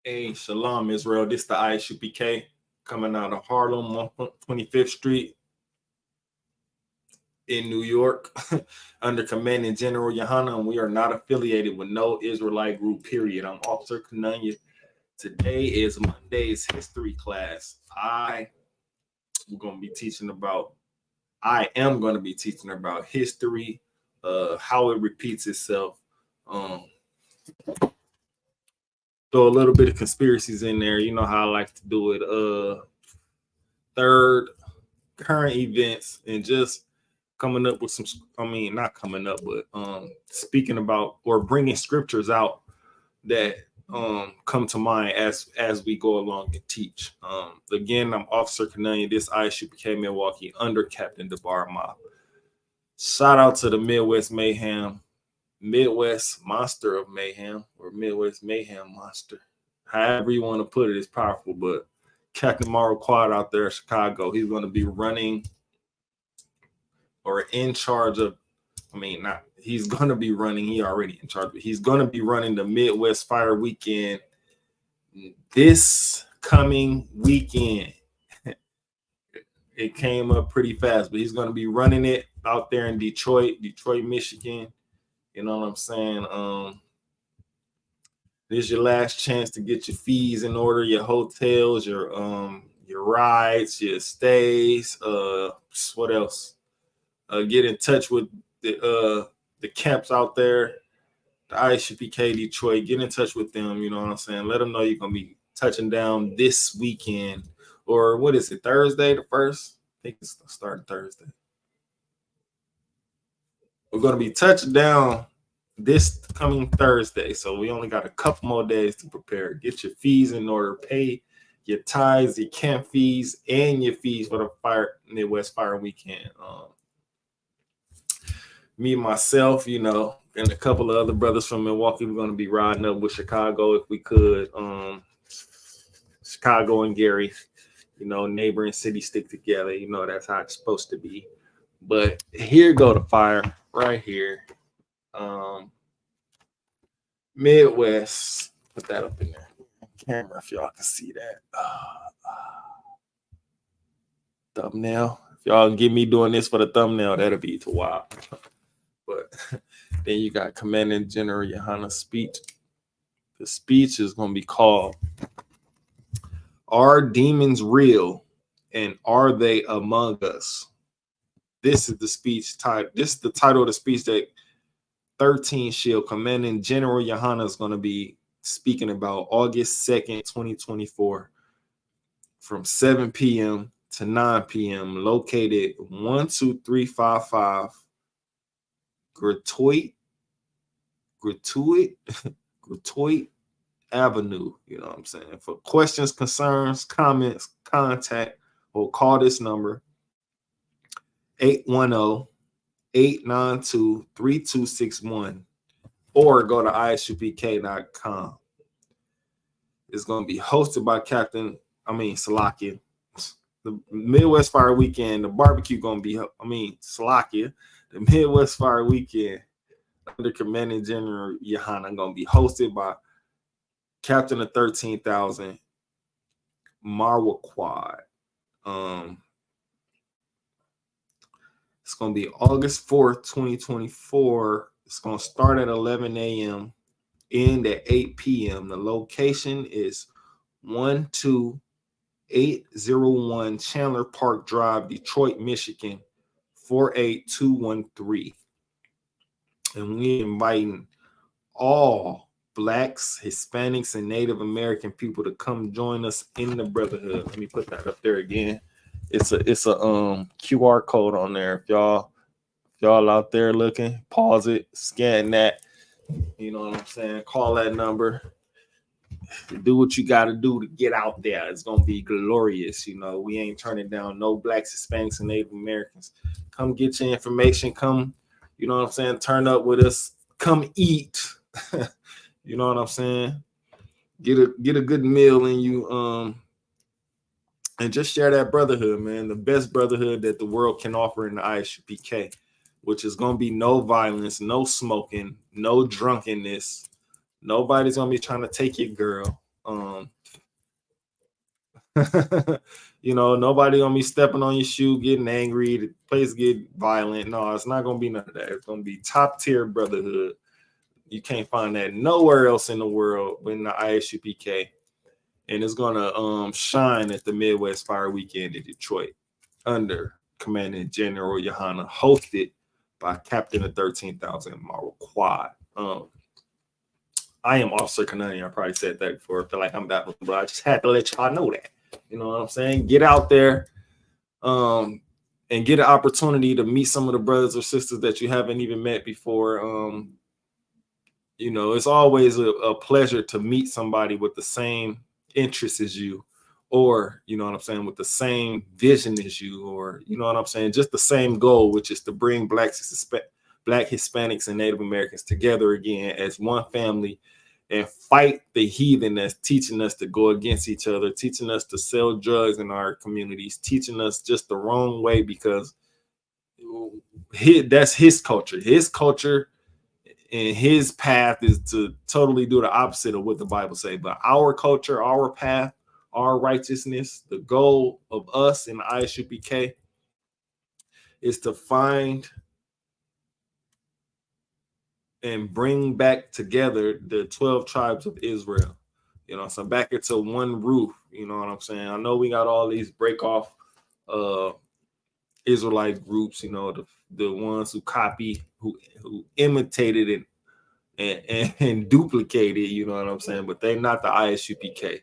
Hey, Shalom, Israel. This the ISUK coming out of Harlem, 25th Street in New York, under Commanding General Yohana, and we are not affiliated with no Israelite group, period. I'm Officer Kananya. Today is Monday's history class. I am going to be teaching about history, how it repeats itself. Throw a little bit of conspiracies in there. You know how I like to do it. Third, current events, and just coming up with some, not coming up, but speaking about or bringing scriptures out that come to mind as we go along and teach. Again, I'm Officer Kananya. This ISUK Milwaukee under Captain DeBar Ma. Shout out to the Midwest Mayhem, Midwest Monster of Mayhem, or Midwest Mayhem Monster. However you want to put it, it's powerful. But Captain Morrow Quad out there in Chicago, he's going to be running or in charge of, he's going to be running, he already in charge, but he's going to be running the Midwest Fire Weekend this coming weekend. It came up pretty fast, but he's going to be running it out there in Detroit, Michigan. You know what I'm saying? This is your last chance to get your fees in order, your hotels, your rides, your stays. What else? Get in touch with the camps out there, the ISUK Detroit. Get in touch with them. You know what I'm saying? Let them know you're gonna be touching down this weekend, or what is it? Thursday, the 1st. I think it's starting Thursday. We're gonna be touching down this coming Thursday, so we only got a couple more days to prepare. Get your fees in order, pay your tithes, your camp fees, and your fees for the Midwest Fire Weekend. Me, myself, and a couple of other brothers from Milwaukee, we're going to be riding up with Chicago if we could. Chicago and Gary, neighboring cities stick together. That's how it's supposed to be. But here go the fire right here. Midwest. Put that up in there. Camera, if y'all can see that. Thumbnail. If y'all get me doing this for the thumbnail, that'll be too wild. But then you got Commanding General Yohana's speech. The speech is going to be called, "Are Demons Real, and Are They Among Us?" This is the speech title. This is the title of the speech that 13 Shield Commanding General Yohana is going to be speaking about August 2nd, 2024, from 7 p.m. to 9 p.m. located 12355 Gratuit Avenue. You know what I'm saying? For questions, concerns, comments, contact, or call this number 810-892-3261, or go to isupk.com. It's going to be hosted by Salakia. The Midwest Fire Weekend, the barbecue going to be, Salakia. The Midwest Fire Weekend under Commanding General Yohana going to be hosted by Captain of 13,000 Marwa Quad. It's going to be August 4th, 2024. It's going to start at 11 a.m., end at 8 p.m. The location is 12801 Chandler Park Drive, Detroit, Michigan, 48213. And we're inviting all Blacks, Hispanics, and Native American people to come join us in the brotherhood. Let me put that up there again. It's a QR code on there. If y'all out there looking, pause it, scan that. You know what I'm saying? Call that number. Do what you got to do to get out there. It's gonna be glorious. We ain't turning down no Blacks, Hispanics, and Native Americans. Come get your information. Come, you know what I'm saying? Turn up with us. Come eat. You know what I'm saying? Get a good meal in you. And just share that brotherhood, man. The best brotherhood that the world can offer in the ISUK, which is going to be no violence, no smoking, no drunkenness. Nobody's going to be trying to take your girl. You know, nobody gonna be stepping on your shoe, getting angry, the place get violent. No, it's not gonna be none of that. It's gonna be top tier brotherhood. You can't find that nowhere else in the world but in the ISUPK. And it's gonna shine at the Midwest Fire Weekend in Detroit under Commanding General Johanna, hosted by Captain of 13,000 Marvel Quad. I am Officer Kanani. I probably said that before. I feel like I'm back, but I just had to let y'all know that. You know what I'm saying? Get out there and get an opportunity to meet some of the brothers or sisters that you haven't even met before. You know, it's always a pleasure to meet somebody with the same interests as you, or, you know what I'm saying, with the same vision as you, or, you know what I'm saying, just the same goal, which is to bring Black, Hispanics, and Native Americans together again as one family and fight the heathen that's teaching us to go against each other, teaching us to sell drugs in our communities, teaching us just the wrong way, because that's his culture. His culture and his path is to totally do the opposite of what the Bible say. But our culture, our path, our righteousness, the goal of us in the ISUPK is to find and bring back together the 12 tribes of Israel. You know, so back into one roof. You know what I'm saying? I know we got all these break off Israelite groups, you know, the ones who copy, who imitated it and duplicated, you know what I'm saying? But they're not the ISUPK.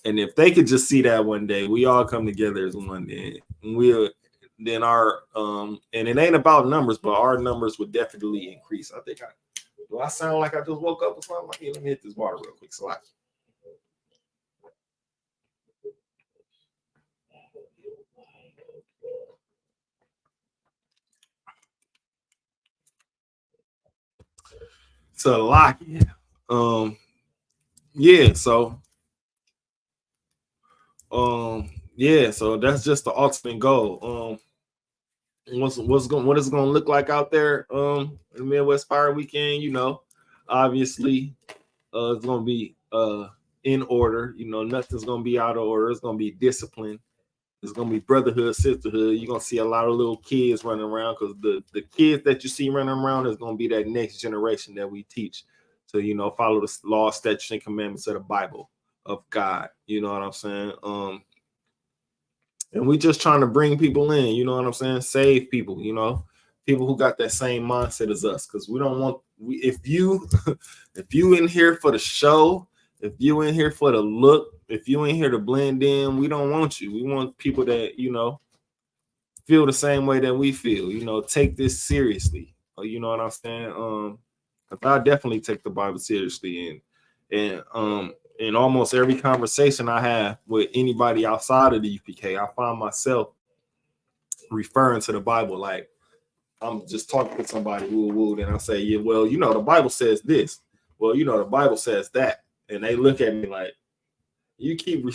And if they could just see that one day, we all come together as one, then our and it ain't about numbers, but our numbers would definitely increase. Do I sound like I just woke up or something? Like, let me hit this water real quick. So lock it. Yeah, so so that's just the ultimate goal. What it's gonna look like out there the Midwest Fire Weekend, you know, obviously it's gonna be in order, you know, nothing's gonna be out of order. It's gonna be discipline. It's gonna be brotherhood, sisterhood. You're gonna see a lot of little kids running around, because the kids that you see running around is gonna be that next generation that we teach to, you know, follow the law, statutes, and commandments of the Bible of God. You know what I'm saying? And we just trying to bring people in, you know what I'm saying? Save people, you know, people who got that same mindset as us. Because we don't want, if you in here for the show, if you in here for the look, if you in here to blend in, we don't want you. We want people that, you know, feel the same way that we feel, you know, take this seriously. You know what I'm saying? I definitely take the Bible seriously, and in almost every conversation I have with anybody outside of the UPK, I find myself referring to the Bible. Like, I'm just talking to somebody woo, and I say, yeah, well, you know, the Bible says this. Well, you know, the Bible says that. And they look at me like, you keep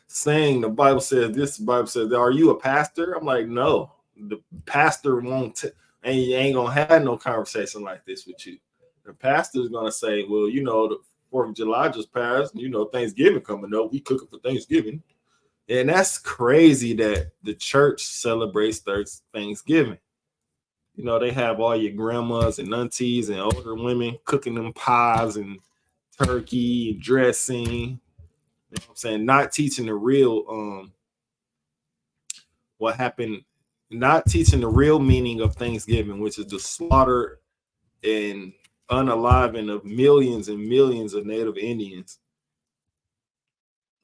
saying the Bible says this, the Bible says that. Are you a pastor? I'm like, no, the pastor ain't gonna have no conversation like this with you. The pastor is gonna say, well, you know, the 4th of July just passed, you know, Thanksgiving coming up, we cooking for Thanksgiving. And that's crazy that the church celebrates Thanksgiving. You know, they have all your grandmas and aunties and older women cooking them pies and turkey and dressing. You know what I'm saying? Not teaching the real what happened, not teaching the real meaning of Thanksgiving, which is the slaughter and unaliving of millions and millions of Native Indians.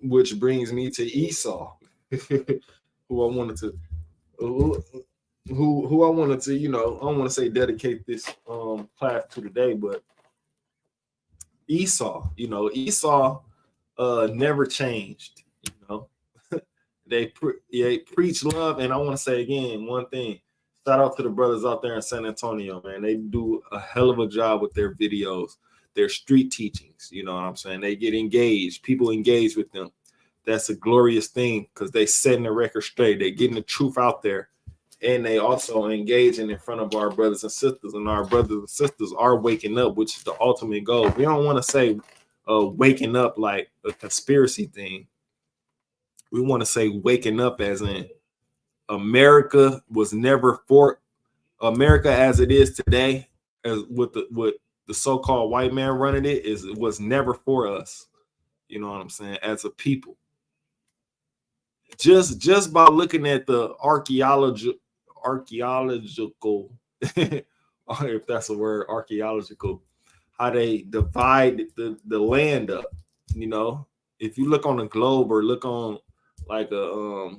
Which brings me to Esau, who I wanted to who I wanted to, you know, I don't want to say dedicate this class to today, but Esau, you know, Esau never changed, you know. They preach love, and I want to say again one thing. Shout out to the brothers out there in San Antonio, man. They do a hell of a job with their videos, their street teachings. You know what I'm saying? They get engaged. People engage with them. That's a glorious thing, because they setting the record straight. They're getting the truth out there, and they also engaging in front of our brothers and sisters. And our brothers and sisters are waking up, which is the ultimate goal. We don't want to say waking up like a conspiracy thing. We want to say waking up as in America was never for America as it is today, as with the so-called white man running it, is it was never for us. You know what I'm saying? As a people. Just by looking at the archaeological if that's a word, archaeological, how they divide the land up. You know, if you look on the globe or look on like a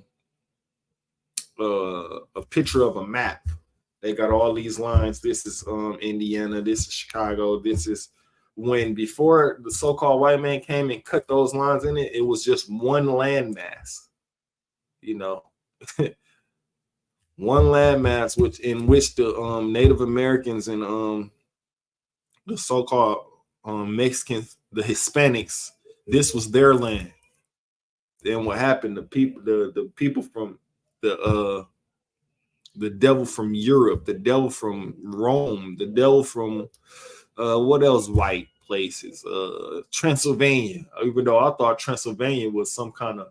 picture of a map, they got all these lines. This is Indiana, this is Chicago, this is when before the so-called white man came and cut those lines in it, it was just one landmass. You know, one landmass which in which the Native Americans and the so-called Mexicans, the Hispanics, this was their land. Then what happened? The people from the devil from Europe, the devil from Rome, the devil from what else white places? Transylvania. Even though I thought Transylvania was some kind of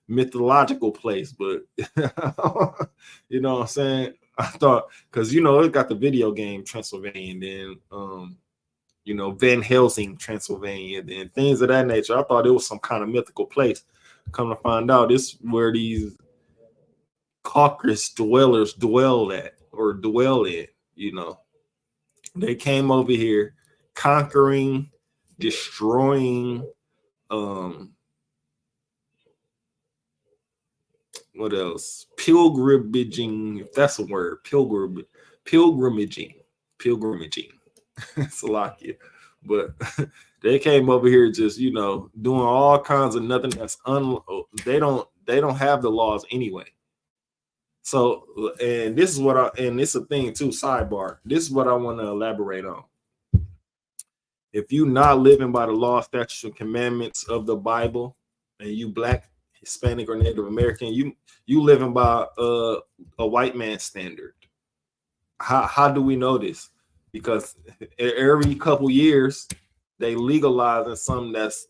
mythological place, but you know what I'm saying? I thought, because you know it got the video game Transylvania, and then you know, Van Helsing, Transylvania, and things of that nature. I thought it was some kind of mythical place. Come to find out, this is where these Caucasus dwellers dwell in. You know, they came over here conquering, destroying, what else? Pilgrimaging, if that's a word, pilgrimaging. Slovakia. But they came over here just, you know, doing all kinds of nothing that's they don't have the laws anyway. So, and this is what and it's a thing too, sidebar. This is what I want to elaborate on. If you not living by the law, statutes, and commandments of the Bible, and you Black, Hispanic, or Native American, you living by a white man's standard. How do we know this? Because every couple years they legalizing something that's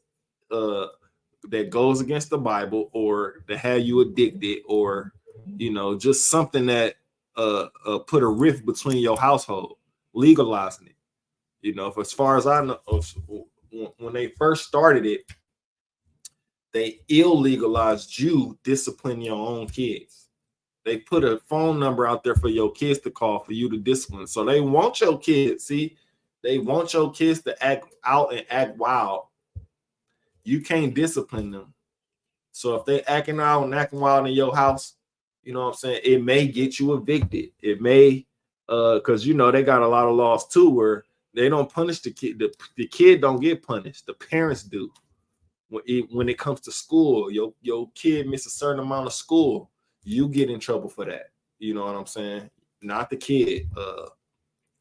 that goes against the Bible, or that have you addicted, or you know, just something that put a rift between your household, legalizing it. You know, as far as I know, when they first started it, they illegalized you disciplining your own kids. They put a phone number out there for your kids to call for you to discipline. So they want your kids, they want your kids to act out and act wild. You can't discipline them. So if they acting out and acting wild in your house, you know what I'm saying, it may get you evicted. It may, because you know they got a lot of laws too where they don't punish the kid. The kid don't get punished. The parents do. When it comes to school, your kid miss a certain amount of school, you get in trouble for that. You know what I'm saying? Not the kid.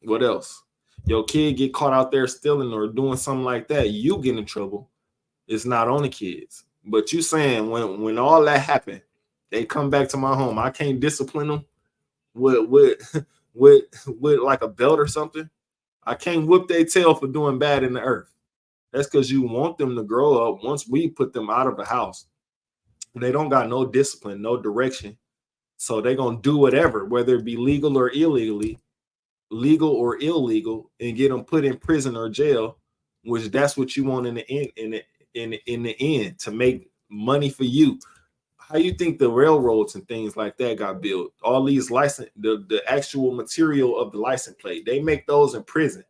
What else? Your kid get caught out there stealing or doing something like that, you get in trouble. It's not on the kids. But you saying when all that happened, they come back to my home, I can't discipline them with like a belt or something. I can't whip their tail for doing bad in the earth. That's because you want them to grow up. Once we put them out of the house, they don't got no discipline, no direction. So they're going to do whatever, whether it be legal or illegal, and get them put in prison or jail, which that's what you want in the end, to make money for you. How you think the railroads and things like that got built? All these license, the actual material of the license plate, they make those in prison.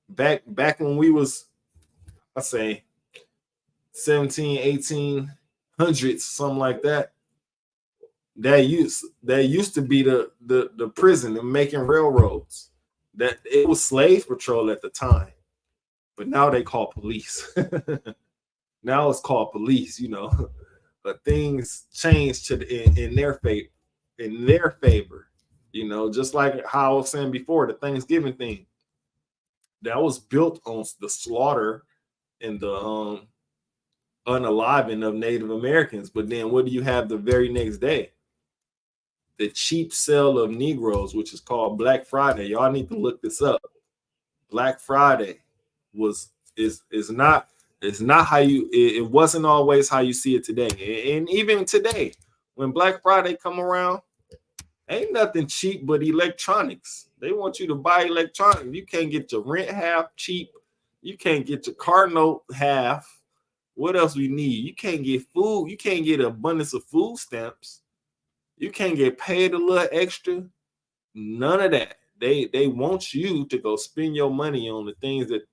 Back when we was, I say 17, 1800s, something like that. That used to be the prison and making railroads. That it was slave patrol at the time, but now they call police. Now it's called police, you know. But things changed in their favor, you know. Just like how I was saying before, the Thanksgiving thing that was built on the slaughter and the unaliving of Native Americans. But then what do you have the very next day? the cheap sale of Negroes, which is called Black Friday. Y'all need to look this up. Black Friday is not, it's not how you, it wasn't always how you see it today. And even today, when Black Friday come around, ain't nothing cheap but electronics. They want you to buy electronics. You can't get your rent half cheap. You can't get your car note half. What else we need? You can't get food. You can't get an abundance of food stamps. You can't get paid a little extra. None of that. They want you to go spend your money on the things that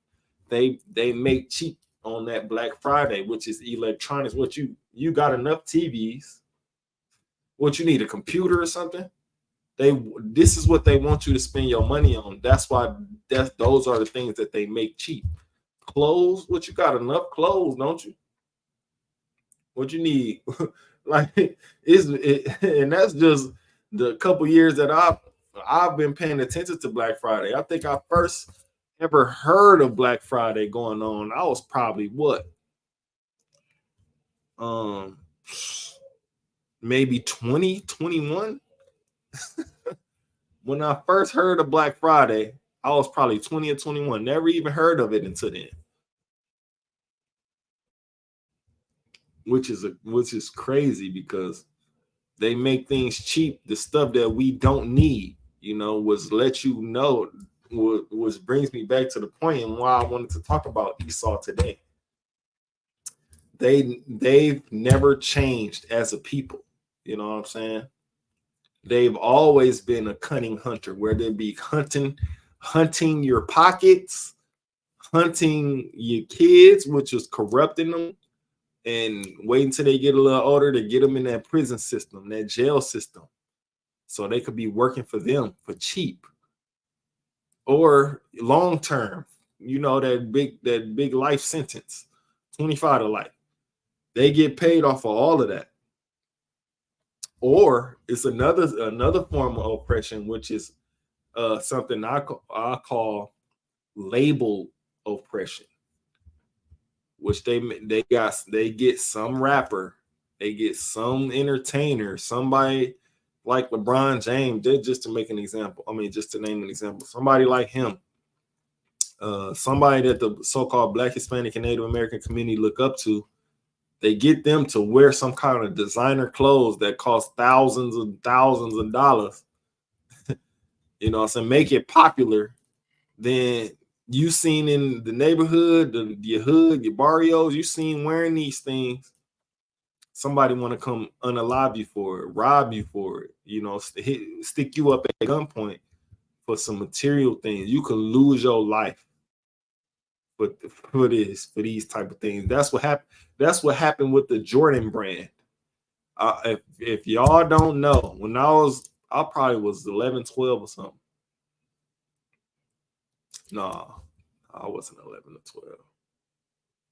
they make cheap on that Black Friday, which is electronics. What you got enough TVs? What you need, a computer or something? This is what they want you to spend your money on. That's why those are the things that they make cheap. Clothes, what you got enough clothes, don't you? What you need, like and that's just the couple years that I've been paying attention to Black Friday. I think I first ever heard of Black Friday going on. I was probably what, maybe 20, 21. When I first heard of Black Friday, I was probably 20 or 21. Never even heard of it until then. Which is crazy because they make things cheap. The stuff that we don't need, was let you know, which brings me back to the point and why I wanted to talk about Esau today. They've never changed as a people. You know what I'm saying? They've always been a cunning hunter, where they'd be hunting your pockets, hunting your kids, which is corrupting them, and wait until they get a little older to get them in that prison system, that jail system, so they could be working for them for cheap or long term. That big life sentence, 25 to life. They get paid off of all of that. Or it's another form of oppression, which is something I call label oppression, which they get some rapper, they get some entertainer, somebody like LeBron James, just to make an example. I mean, just to name an example, somebody like him, somebody that the so-called Black, Hispanic, and Native American community look up to. They get them to wear some kind of designer clothes that cost thousands and thousands of dollars. So make it popular. Then you seen in the neighborhood, your hood, your barrios, you seen wearing these things. Somebody want to come unalive you for it, rob you for it, stick you up at gunpoint for some material things. You could lose your life. But for these type of things, that's what happened. That's what happened with the Jordan brand. If y'all don't know, when I probably was 11, 12 or something. No, I wasn't 11 or 12.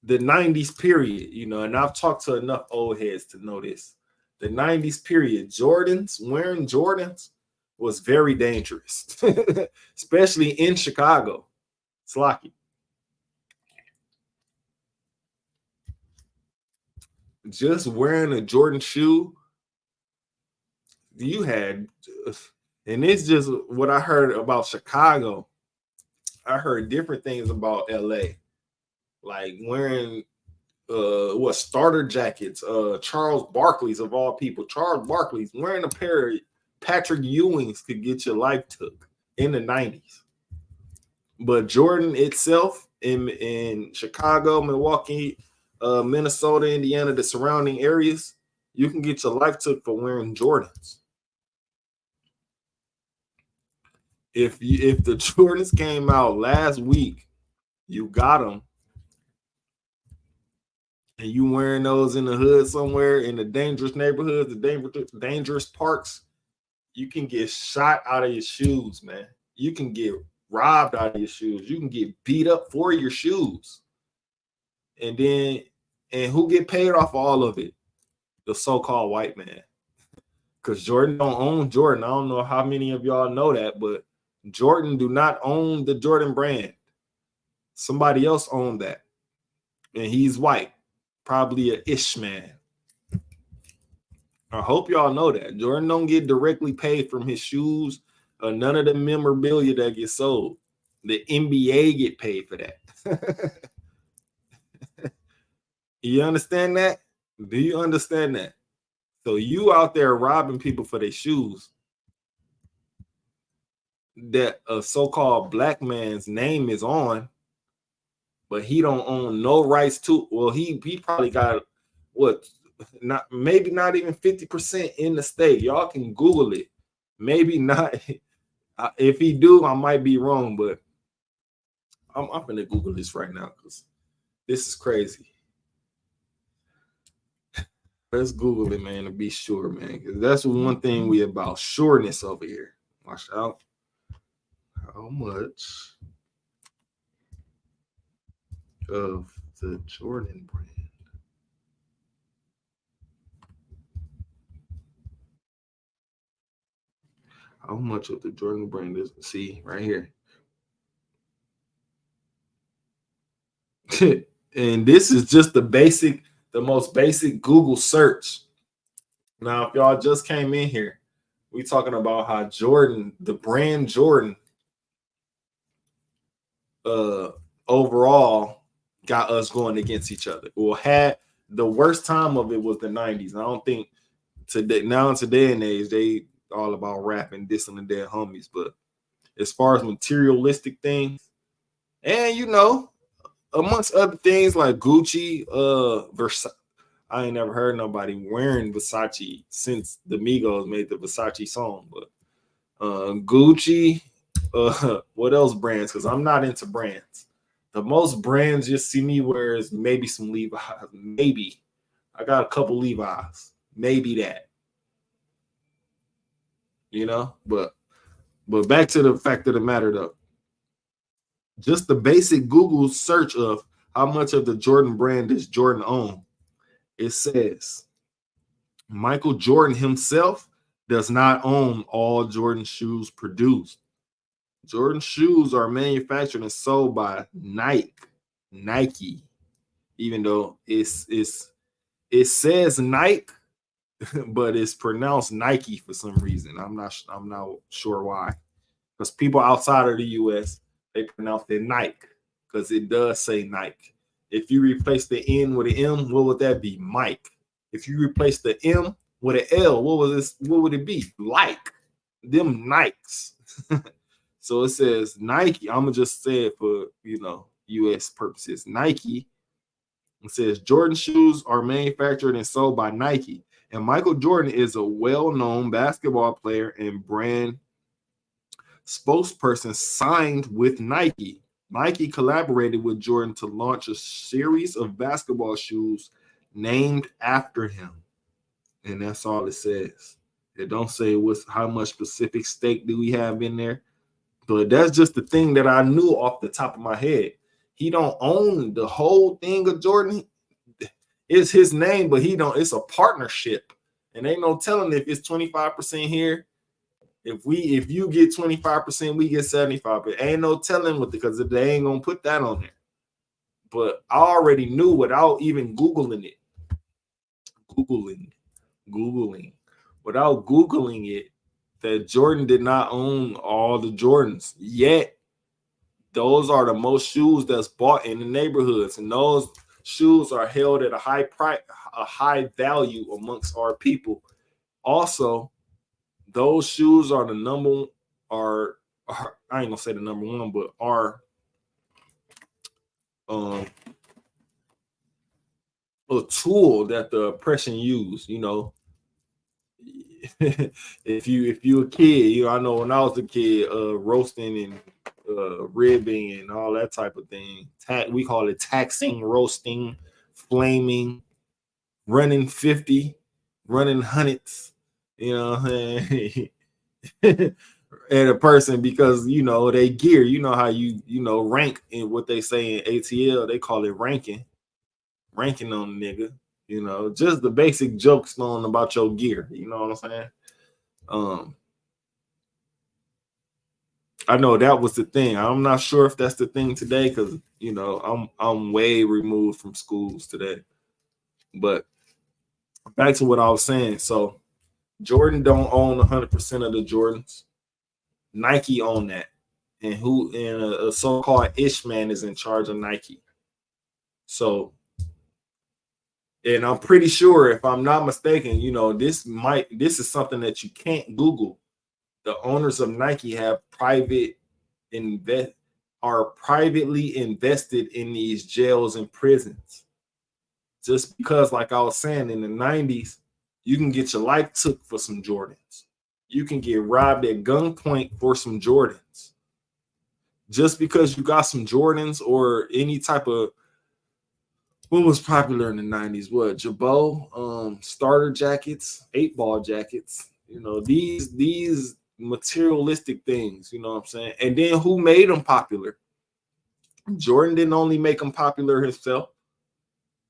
The 90s period, and I've talked to enough old heads to know this. The 90s period, wearing Jordans was very dangerous, especially in Chicago. Slocky. Just wearing a Jordan shoe, you had, and it's just what I heard about Chicago. I heard different things about LA, like wearing starter jackets. Charles Barkley's, of all people, Charles Barkley's wearing a pair of Patrick Ewing's could get your life took in the 90s. But Jordan itself in Chicago, Milwaukee, Minnesota, Indiana, the surrounding areas, you can get your life took for wearing Jordans. If the Jordans came out last week, you got them, and you wearing those in the hood somewhere in the dangerous neighborhoods, the dangerous parks, you can get shot out of your shoes, man. You can get robbed out of your shoes. You can get beat up for your shoes. And who get paid off all of it? The so-called white man. Because Jordan don't own Jordan. I don't know how many of y'all know that, but Jordan do not own the Jordan brand. Somebody else owned that. And he's white. Probably a Ish man. I hope y'all know that Jordan don't get directly paid from his shoes or none of the memorabilia that gets sold. The NBA get paid for that. You understand that? Do you understand that? So you out there robbing people for their shoes that a so-called black man's name is on, but he don't own no rights to. Well, he probably got what, not maybe not even 50% in the state. Y'all can Google it. Maybe not. If he do, I might be wrong, but I'm gonna Google this right now because this is crazy. Let's Google it, man, to be sure, man, because that's one thing we about sureness over here. Watch out. How much of the Jordan brand? How much of the Jordan brand is, see right here? And this is just the most basic Google search. Now, if y'all just came in here, we talking about how Jordan, the brand Jordan, overall got us going against each other. Well, had the worst time of it was the 90s. I don't think today, now in today and age, they all about rapping, dissing the dead homies. But as far as materialistic things, and you know, amongst other things like Gucci, Versace. I ain't never heard nobody wearing Versace since the Migos made the Versace song. But Gucci, what else brands? Because I'm not into brands. The most brands you see me wear is maybe some Levi's. Maybe I got a couple Levi's. Maybe that. You know, but back to the fact of the matter though. Just the basic Google search of how much of the Jordan brand does Jordan own. It says Michael Jordan himself does not own all Jordan shoes produced. Jordan shoes are manufactured and sold by Nike, even though it says Nike, but it's pronounced Nike for some reason. I'm not sure why. Because people outside of the US, they pronounce it Nike because it does say Nike. If you replace the N with an M, what would that be? Mike. If you replace the M with an L, what would it be? Like them Nikes. So it says Nike. I'm gonna just say it for US purposes. Nike. It says Jordan shoes are manufactured and sold by Nike. And Michael Jordan is a well-known basketball player and brand spokesperson signed with Nike. Nike collaborated with Jordan to launch a series of basketball shoes named after him. And that's all it says. It don't say how much specific stake do we have in there. But that's just the thing that I knew off the top of my head. He don't own the whole thing of Jordan. It's his name, but it's a partnership. And ain't no telling if it's 25% here. If you get 25%, we get 75%. Ain't no telling because they ain't gonna put that on there. But I already knew without even Googling it. Without Googling it, that Jordan did not own all the Jordans. Yet, those are the most shoes that's bought in the neighborhoods. And those shoes are held at a high price, a high value amongst our people. Also, those shoes are I ain't gonna say the number one, but are a tool that the oppression use. if you a kid, I know when I was a kid, roasting and ribbing and all that type of thing. We call it taxing, roasting, flaming, running 50, running hundreds. And a person because they gear. How you rank in what they say in ATL. They call it ranking on the nigga. Just the basic jokes known about your gear. You know what I'm saying? I know that was the thing. I'm not sure if that's the thing today because I'm way removed from schools today. But back to what I was saying. So Jordan don't own 100% of the Jordans. Nike own that, and a so-called Ish man is in charge of Nike. So, and I'm pretty sure, if I'm not mistaken, this is something that you can't Google. The owners of Nike are privately invested in these jails and prisons. Just because, like I was saying, in the 90s, you can get your life took for some Jordans. You can get robbed at gunpoint for some Jordans. Just because you got some Jordans or any type of, what was popular in the 90s? What, Jabot, starter jackets, 8-ball jackets, these materialistic things, you know what I'm saying? And then who made them popular? Jordan didn't only make them popular himself,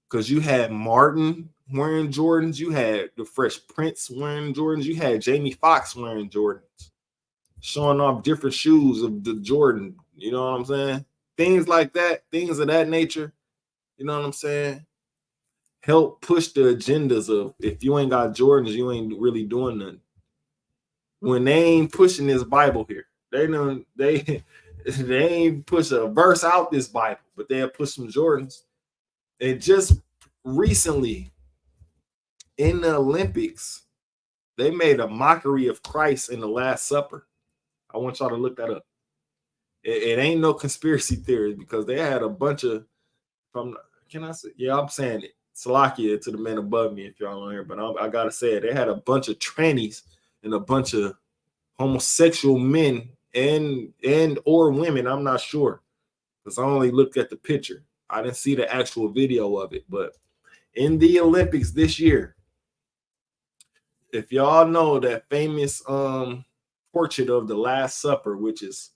because you had Martin wearing Jordans, you had the Fresh Prince wearing Jordans, you had Jamie Foxx wearing Jordans, showing off different shoes of the Jordan, you know what I'm saying? Things like that, things of that nature, you know what I'm saying? Help push the agendas of, if you ain't got Jordans, you ain't really doing nothing. When they ain't pushing this Bible here, they ain't push a verse out this Bible, but they'll push some Jordans. And just recently in the Olympics, they made a mockery of Christ in the Last Supper. I want y'all to look that up. It ain't no conspiracy theory, because they had a bunch of, can I say? Yeah, I'm saying it. Salakia to the men above me if y'all on here, but I gotta say it. They had a bunch of trannies and a bunch of homosexual men and or women. I'm not sure, because I only looked at the picture. I didn't see the actual video of it. But in the Olympics this year, if y'all know that famous portrait of the Last Supper, which is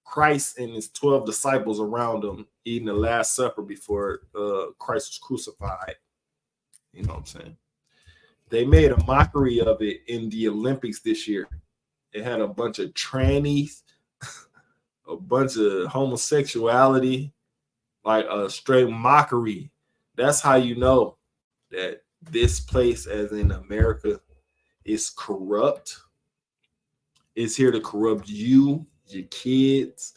Christ and his 12 disciples around him eating the Last Supper before Christ was crucified. You know what I'm saying? They made a mockery of it in the Olympics this year. It had a bunch of trannies, a bunch of homosexuality, like a straight mockery. That's how you know that this place, as in America, is corrupt. It's here to corrupt you, your kids.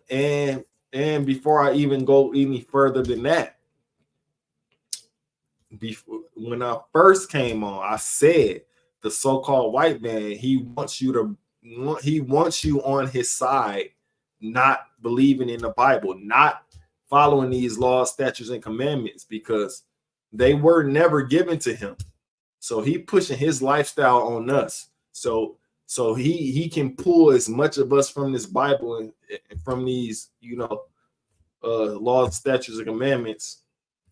And before I even go any further than that, when I first came on, I said the so-called white man, he wants you on his side, not believing in the Bible, not following these laws, statutes, and commandments, because they were never given to him. So he pushing his lifestyle on us. So he can pull as much of us from this Bible and from these, laws, statutes, and commandments.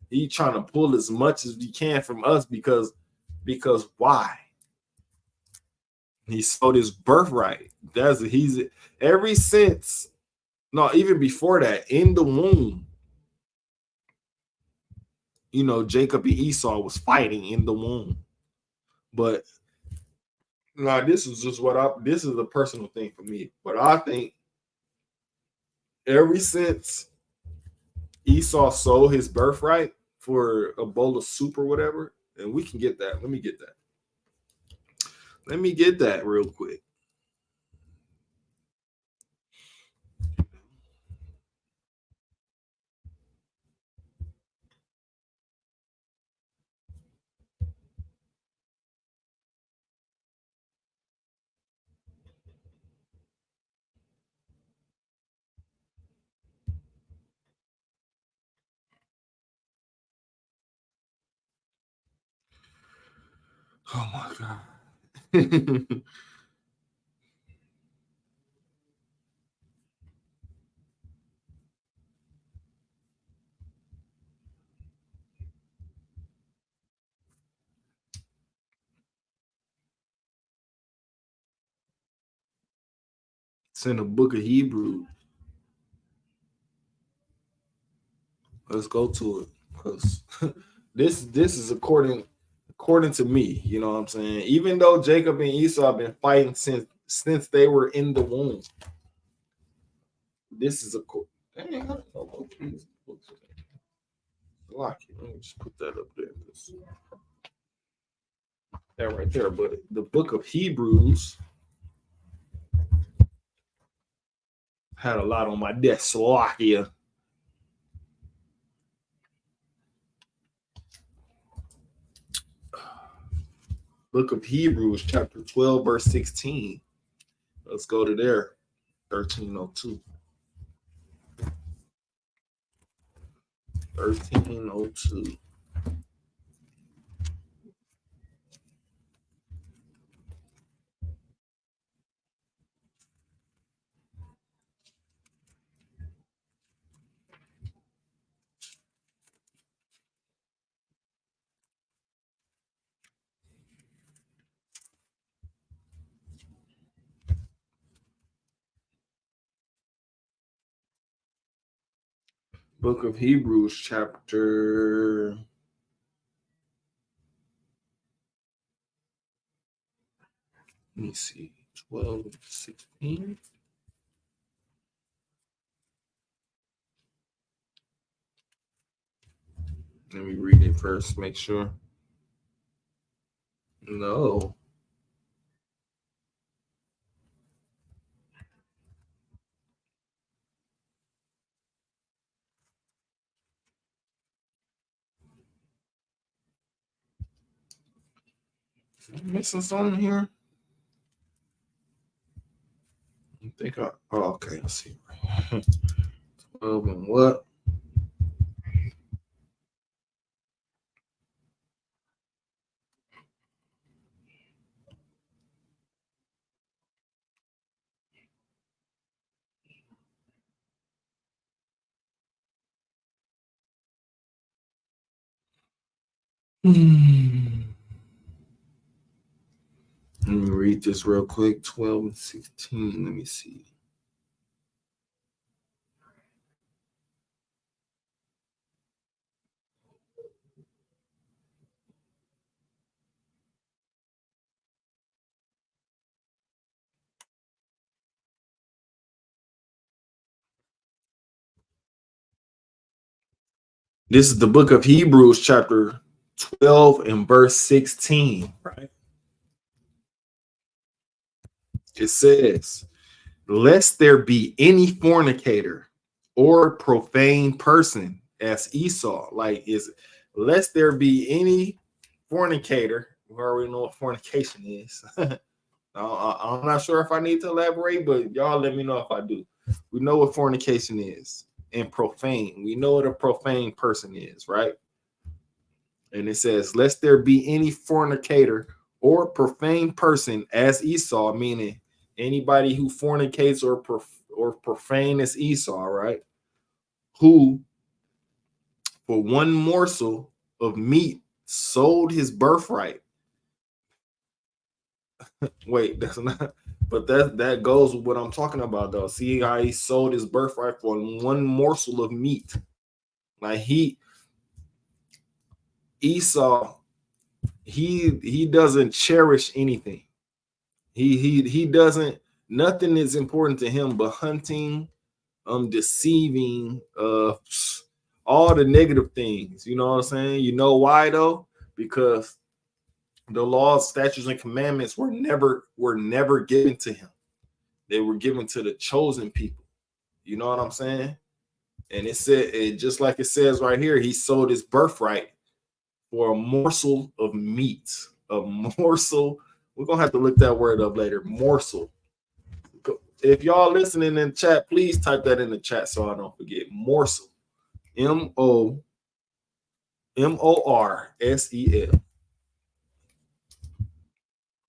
He trying to pull as much as he can from us, because why? He sold his birthright. He's ever since, no, even before that, in the womb, Jacob and Esau was fighting in the womb. But no, this is a personal thing for me. But I think ever since Esau sold his birthright for a bowl of soup or whatever, and we can get that. Let me get that real quick. Oh my God. It's in the book of Hebrew. Let's go to it, because this is according to me. You know what I'm saying? Even though Jacob and Esau have been fighting since they were in the womb, this is dang, I don't know. Let me just put that up there. that right there. But the book of Hebrews had a lot on my desk. Slovakia. Book of Hebrews, chapter 12, verse 16. Let's go to there. 1302. 1302. Book of Hebrews, chapter. Let me see. 12, 16. Let me read it first, make sure. No. Am I missing something here? I think I. Oh, okay. Let's see. 12 and what? Let me read this real quick. 12 and 16. Let me see. This is the book of Hebrews, chapter 12 and verse 16, right? It says, lest there be any fornicator or profane person as Esau. Like, is lest there be any fornicator. We already know what fornication is. I'm not sure if I need to elaborate, but y'all let me know if I do. We know what fornication is. And profane. We know what a profane person is, right? And it says, lest there be any fornicator or profane person as Esau, meaning anybody who fornicates or profane as Esau, right? Who for one morsel of meat sold his birthright. Wait, that's not, but that goes with what I'm talking about though. See how he sold his birthright for one morsel of meat. Like Esau, he doesn't cherish anything. He doesn't, nothing is important to him but hunting, deceiving, all the negative things. You know what I'm saying? You know why though? Because the laws, statutes, and commandments were never given to him. They were given to the chosen people. You know what I'm saying? And it said, just like it says right here, he sold his birthright for a morsel of meat. A morsel. We're gonna have to look that word up later. Morsel. If y'all listening in chat, please type that in the chat so I don't forget. Morsel. MORSEL.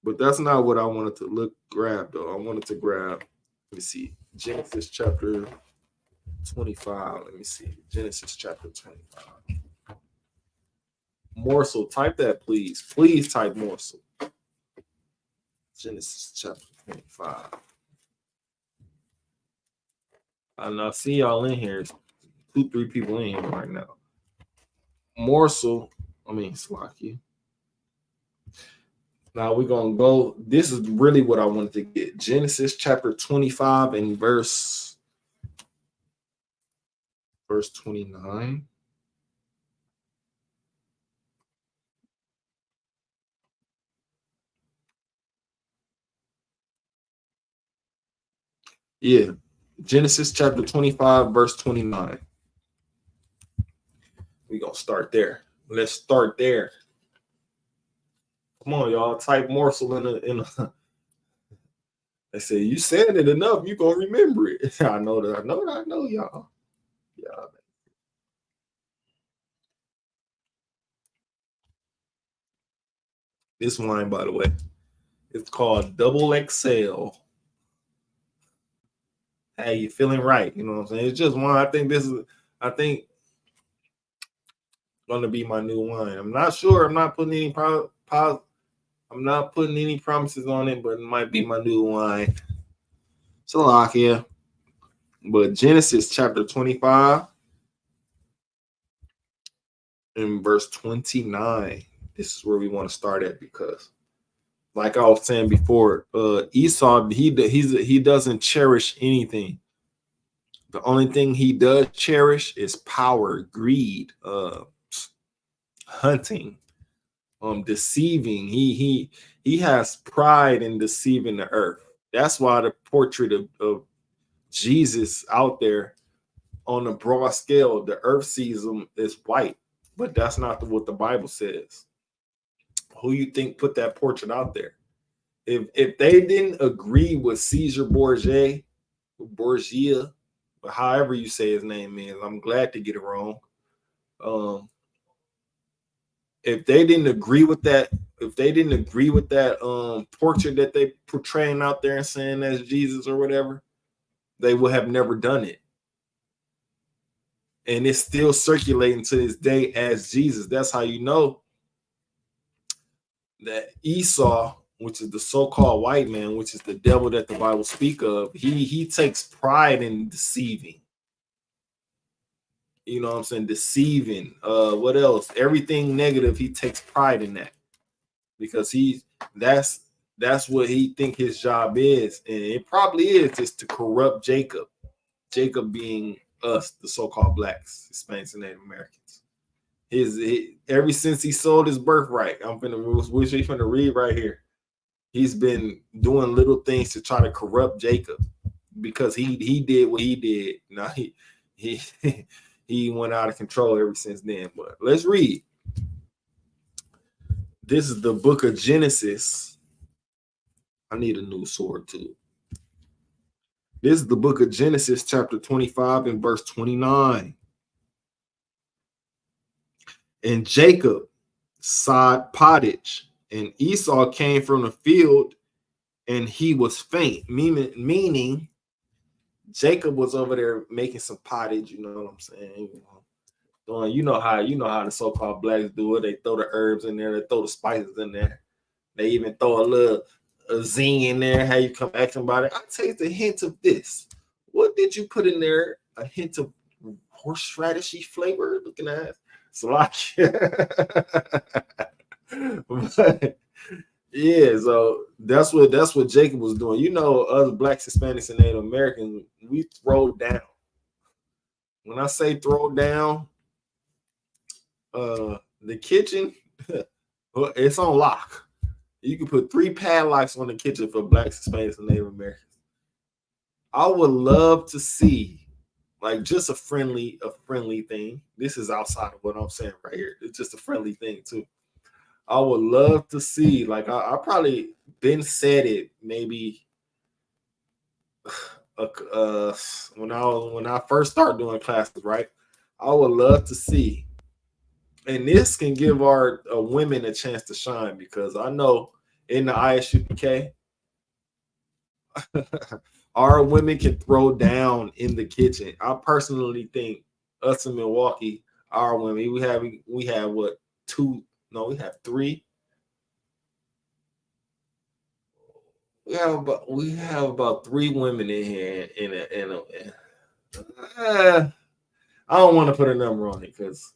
But that's not what I wanted to grab though. I wanted to grab, let me see, Genesis chapter 25. Let me see. Genesis chapter 25. Morsel. Type that, please. Please type morsel. Genesis chapter 25. I see y'all in here. 2-3 people in here right now. Morsel. Slocky. Now we're gonna go. This is really what I wanted to get. Genesis chapter 25 and verse 29. Yeah. Genesis chapter 25, verse 29. We're gonna start there. Let's start there. Come on, y'all. Type morsel in a they say you said it enough, you gonna remember it. I know that, I know y'all. Yeah. This wine, by the way, it's called Double XL. Hey, you feeling right? You know what I'm saying? It's just one. I think gonna be my new wine. I'm not sure. I'm not putting any I'm not putting any promises on it, but it might be my new wine. Salakia. But Genesis chapter 25 and verse 29. This is where we want to start at, because like I was saying before, Esau, he doesn't cherish anything. The only thing he does cherish is power, greed, hunting, deceiving. He has pride in deceiving the earth. That's why the portrait of Jesus out there on a broad scale, the earth sees him as white, but that's not what the Bible says. Who you think put that portrait out there? If they didn't agree with Caesar Borgia, or however you say his name is, I'm glad to get it wrong. Um, if they didn't agree with that, portrait that they portraying out there and saying that's Jesus or whatever, they would have never done it. And it's still circulating to this day as Jesus. That's how you know that Esau, which is the so-called white man, which is the devil that the Bible speak of, he takes pride in deceiving. You know what I'm saying? Deceiving. What else? Everything negative, he takes pride in that, because that's what he think his job is, and it probably is just to corrupt Jacob. Jacob being us, the so-called blacks, Hispanics, and Native Americans. Ever since he sold his birthright, I'm finna read right here. He's been doing little things to try to corrupt Jacob, because he did what he did. Now he he went out of control ever since then. But let's read. This is the book of Genesis. I need a new sword too. This is the book of Genesis, chapter 25 and verse 29. And Jacob sod pottage, and Esau came from the field, and he was faint, meaning Jacob was over there making some pottage. You know what I'm saying? You know how the so-called blacks do it. They throw the herbs in there, they throw the spices in there. They even throw a zing in there. How you come asking about it? I taste a hint of this. What did you put in there? A hint of horseradishy flavor? Looking at so like, but yeah. So that's what Jacob was doing. You know, us blacks, Hispanics, and Native Americans, we throw down. When I say throw down, the kitchen, it's on lock. You can put 3 padlocks on the kitchen for blacks, Hispanics, and Native Americans. I would love to see, like, just a friendly thing. This is outside of what I'm saying right here. It's just a friendly thing too. I would love to see, like, I probably been said it maybe when I first started doing classes, right? I would love to see, and this can give our women a chance to shine, because I know in the ISUK, our women can throw down in the kitchen. I personally think us in Milwaukee, our women, we have what, two? No, we have three. We have about 3 women in here. I don't want to put a number on it, because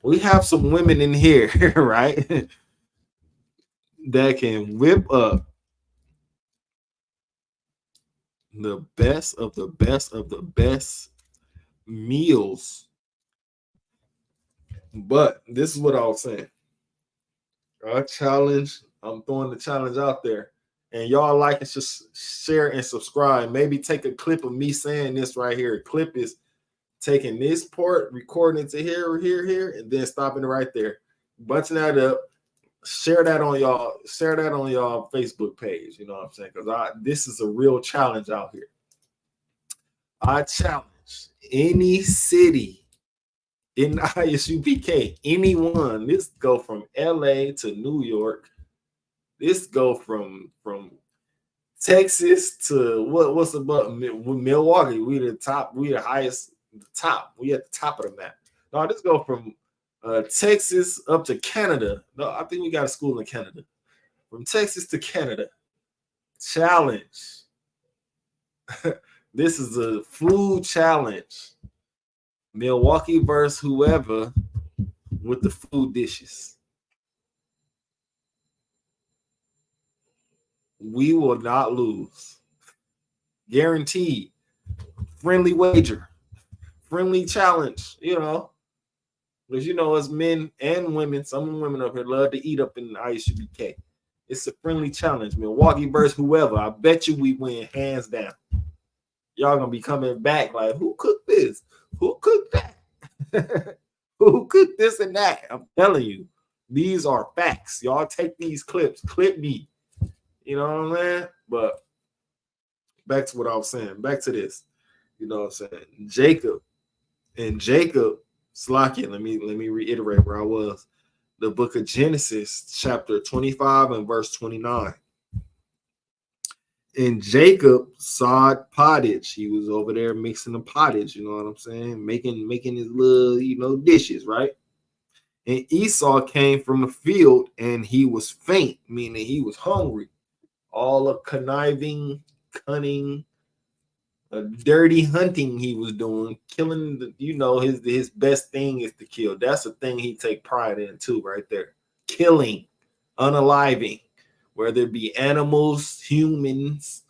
we have some women in here, right? That can whip up the best of the best of the best meals. But this is what I was saying. I'm throwing the challenge out there. And y'all like and just share and subscribe. Maybe take a clip of me saying this right here. A clip is taking this part, recording it to here, and then stopping it right there. Bunching that up. Share that on y'all Facebook page. You know what I'm saying? Because this is a real challenge out here. I challenge any city in ISUPK, anyone. This go from LA to New York. This go from Texas to what's above Milwaukee. We the top. We the highest. The top. We at the top of the map. No, this go from Texas up to Canada. No, I think we got a school in Canada. From Texas to Canada. Challenge. This is a food challenge. Milwaukee versus whoever with the food dishes. We will not lose. Guaranteed. Friendly wager. Friendly challenge, you know. Because, you know, as men and women, some women up here love to eat up in the ISUBK. It's a friendly challenge. Milwaukee versus whoever. I bet you we win hands down. Y'all going to be coming back like, who cooked this? Who cooked that? Who cooked this and that? I'm telling you. These are facts. Y'all take these clips. Clip me. You know what I'm saying? But back to what I was saying. Back to this. You know what I'm saying? Jacob. Slakia, let me reiterate where I was. The book of Genesis, chapter 25 and verse 29. And Jacob sawed pottage. He was over there mixing the pottage, you know what I'm saying? Making his little, you know, dishes, right? And Esau came from the field and he was faint, meaning he was hungry. All of conniving, cunning, dirty hunting he was doing, killing. You know, his best thing is to kill. That's the thing he take pride in too, right there. Killing, unaliving, whether it be animals, humans,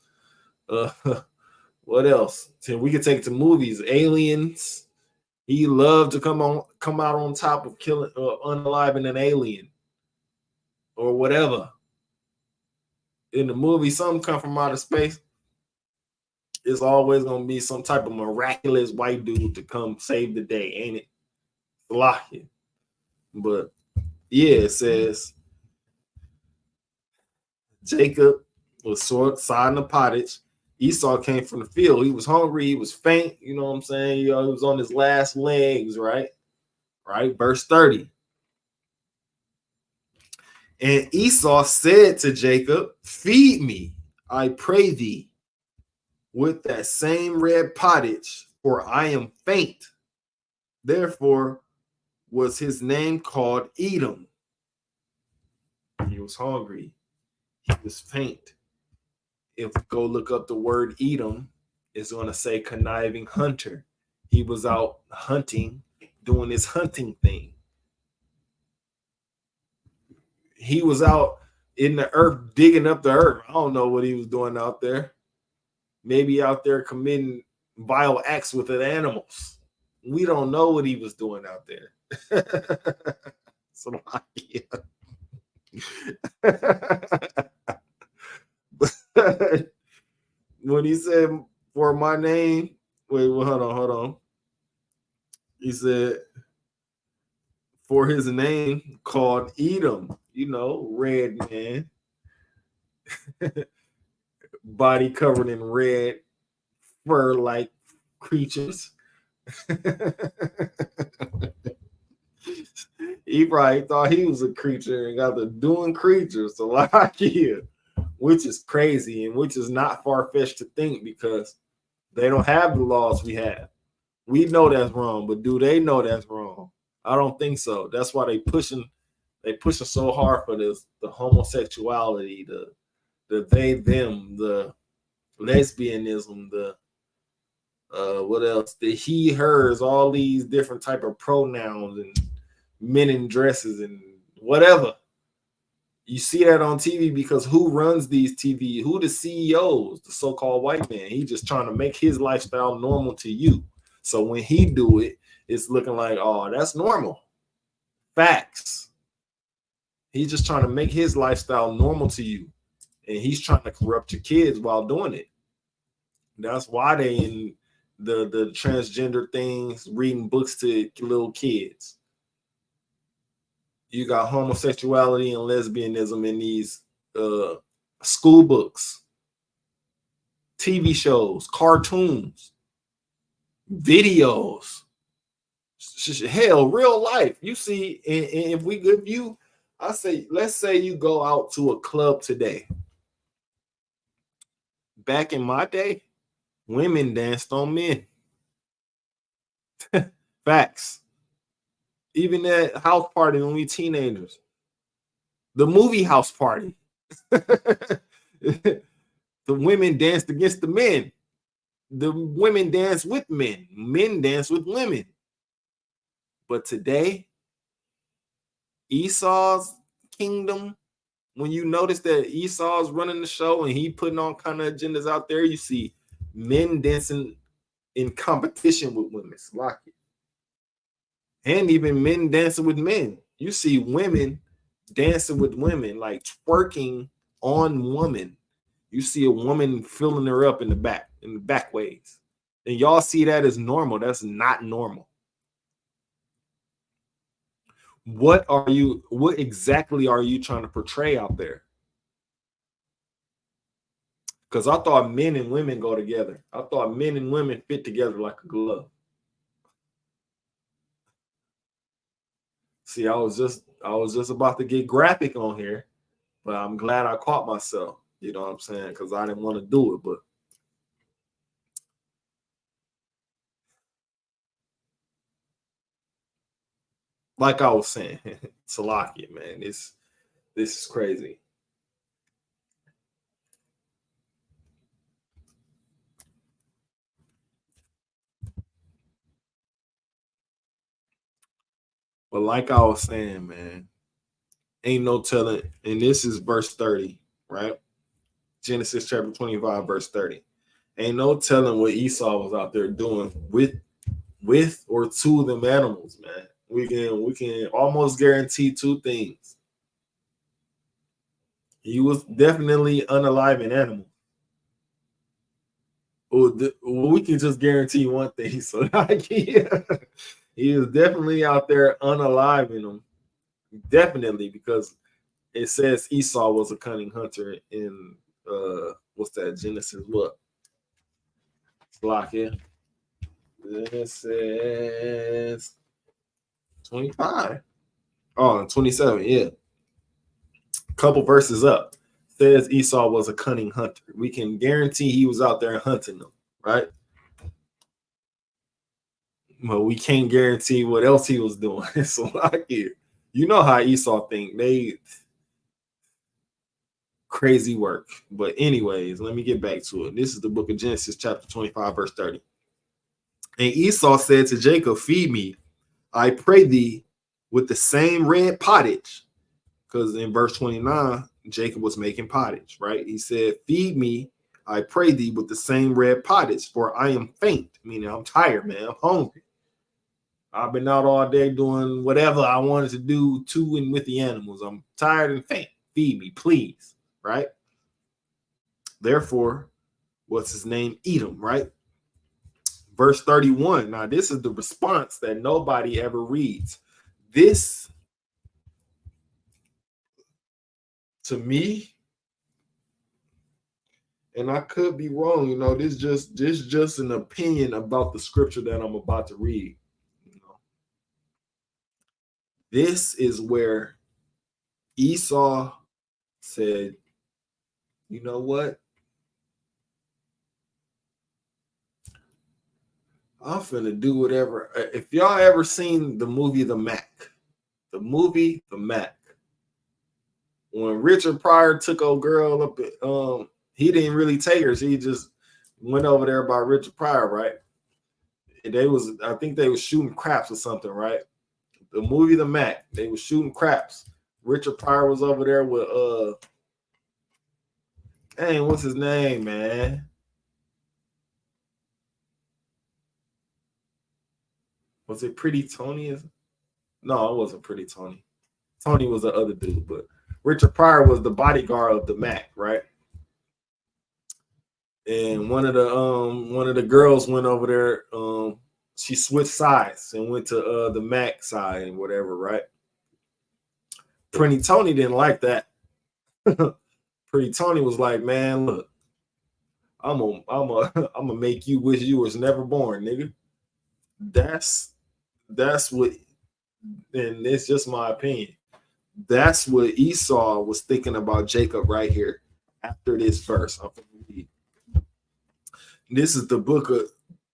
what else? So we could take to movies, aliens. He loved to come out on top of killing, unaliving an alien, or whatever. In the movie, something come from outer space. It's always gonna be some type of miraculous white dude to come save the day, ain't it? Lucky. But yeah, it says Jacob was sawing the pottage. Esau came from the field. He was hungry. He was faint. You know what I'm saying? You know, he was on his last legs, right? Right. Verse 30. And Esau said to Jacob, feed me, I pray thee, with that same red pottage, for I am faint. Therefore was his name called Edom. He was hungry. He was faint. If we go look up the word Edom, it's going to say conniving hunter. He was out hunting, doing his hunting thing. He was out in the earth, digging up the earth. I don't know what he was doing out there. Maybe out there committing vile acts with the animals. We don't know what he was doing out there. So, when he said, for my name, wait, well, hold on. He said, for his name called Edom, you know, red man, body covered in red fur like creatures. He probably thought he was a creature and got the doing creatures, so like here, which is crazy and which is not far-fetched to think because they don't have the laws we have. We know that's wrong, but do they know that's wrong? I don't think so. That's why they pushing so hard for this, the homosexuality, the they, them, the lesbianism, the what else? The he, hers, all these different type of pronouns and men in dresses and whatever. You see that on TV because who runs these TV? Who the CEOs? The so-called white man. He just trying to make his lifestyle normal to you. So when he do it, it's looking like, oh, that's normal. Facts. He's just trying to make his lifestyle normal to you. and he's trying to corrupt your kids while doing it. That's why they in the transgender things, reading books to little kids. You got homosexuality and lesbianism in these school books, TV shows, cartoons, videos, hell, real life. You see, and if we give you, I say, let's say you go out to a club today. Back in my day, women danced on men. Facts. Even at house party when we teenagers. The movie house party. The women danced against the men. The women dance with men. Men dance with women. But today, Esau's kingdom, when you notice that Esau's running the show and he putting on kind of agendas out there, you see men dancing in competition with women. It's like it. And even men dancing with men. You see women dancing with women, like twerking on women. You see a woman filling her up in the back ways. And y'all see that as normal. That's not normal. What exactly are you trying to portray out there? Because I thought men and women go together. I thought men and women fit together like a glove. See, I was just about to get graphic on here, but I'm glad I caught myself. You know what I'm saying? Because I didn't want to do it, but like I was saying, Salakia, man, this is crazy. But like I was saying, man, ain't no telling. And this is verse 30, right? Genesis chapter 25, verse 30. Ain't no telling what Esau was out there doing with or to them animals, man. We can almost guarantee two things. He was definitely unaliving animals. Well, we can just guarantee one thing. So yeah, he is definitely out there unaliving them. Definitely, because it says Esau was a cunning hunter in what's that? Genesis what? Block here. This says 25. Oh, 27, yeah. Couple verses up. Says Esau was a cunning hunter. We can guarantee he was out there hunting them, right? But we can't guarantee what else he was doing. So like here, you know how Esau think. They crazy work. But anyways, let me get back to it. This is the book of Genesis, chapter 25, verse 30. And Esau said to Jacob, feed me, I pray thee, with the same red pottage. Because in verse 29, Jacob was making pottage, right? He said, feed me, I pray thee, with the same red pottage, for I am faint, meaning I'm tired, man. I'm hungry. I've been out all day doing whatever I wanted to do to and with the animals. I'm tired and faint. Feed me, please, right? Therefore, what's his name? Edom, right? Verse 31. Now, this is the response that nobody ever reads. This, to me, and I could be wrong, you know, this just an opinion about the scripture that I'm about to read. You know, this is where Esau said, you know what? I'm finna do whatever. If y'all ever seen the movie The Mac, when Richard Pryor took old girl up at, he didn't really take her. She just went over there by Richard Pryor, right? And I think they was shooting craps or something, right? The movie The Mac, they was shooting craps. Richard Pryor was over there with dang, what's his name, man? Was it Pretty Tony? No, it wasn't Pretty Tony. Tony was the other dude, but Richard Pryor was the bodyguard of the Mac, right? And one of the girls went over there. She switched sides and went to the Mac side and whatever, right? Pretty Tony didn't like that. Pretty Tony was like, man, look, I'm gonna make you wish you was never born, nigga. That's what, and it's just my opinion. That's what Esau was thinking about Jacob right here after this verse. I'm gonna read. This is the book of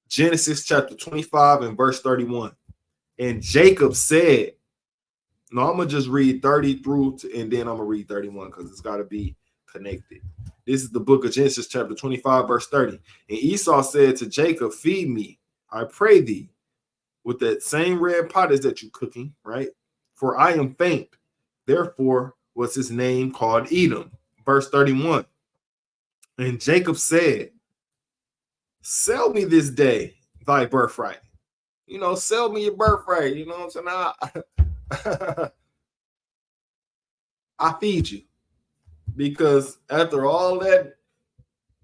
Genesis chapter 25 and verse 31. And Jacob said, no, I'm going to just read 30 through to, and then I'm going to read 31 because it's got to be connected. This is the book of Genesis chapter 25 verse 30. And Esau said to Jacob, feed me, I pray thee, with that same red pottage that you cooking, right? For I am faint. Therefore was his name called Edom. Verse 31. And Jacob said, sell me this day thy birthright. You know, sell me your birthright. You know what I'm saying? I feed you. Because after all that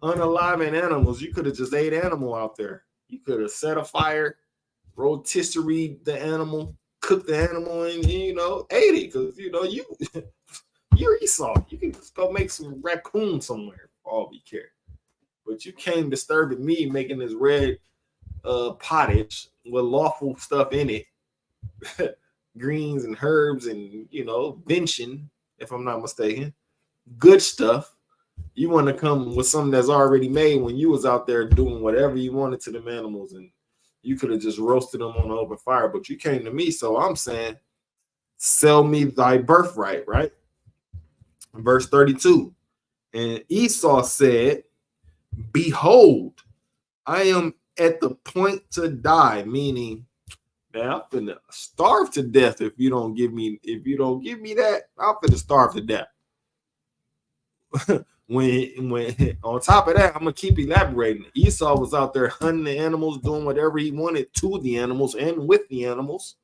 unaliving animals, you could have just ate animal out there. You could have set a fire, rotisserie the animal, cooked the animal, and you know, ate it. Because you know, you're Esau. You can just go make some raccoon somewhere for all we care. But you came disturbing me making this red pottage with lawful stuff in it, greens and herbs and, you know, benching, if I'm not mistaken, good stuff. You want to come with something that's already made when you was out there doing whatever you wanted to them animals, and you could have just roasted them on the open fire, but you came to me. So I'm saying, sell me thy birthright, right? Verse 32. And Esau said, behold, I am at the point to die, meaning, man, I'm finna starve to death if you don't give me that. I'm finna starve to death. when on top of that, I'm gonna keep elaborating. Esau was out there hunting the animals, doing whatever he wanted to the animals and with the animals.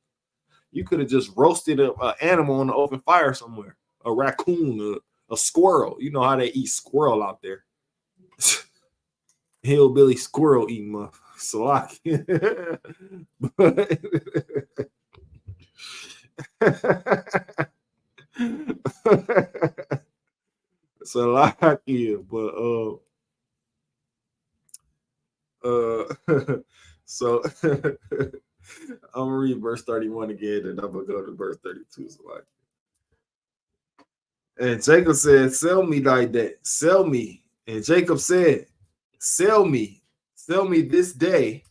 You could have just roasted an animal on the open fire somewhere, a raccoon, a squirrel. You know how they eat squirrel out there. Hillbilly squirrel eating muff. Salaki. Salaki, but so I'm gonna read verse 31 again, and I'm gonna go to verse 32. Salaki. And Jacob said, sell me thy debt, sell me. And Jacob said, sell me this day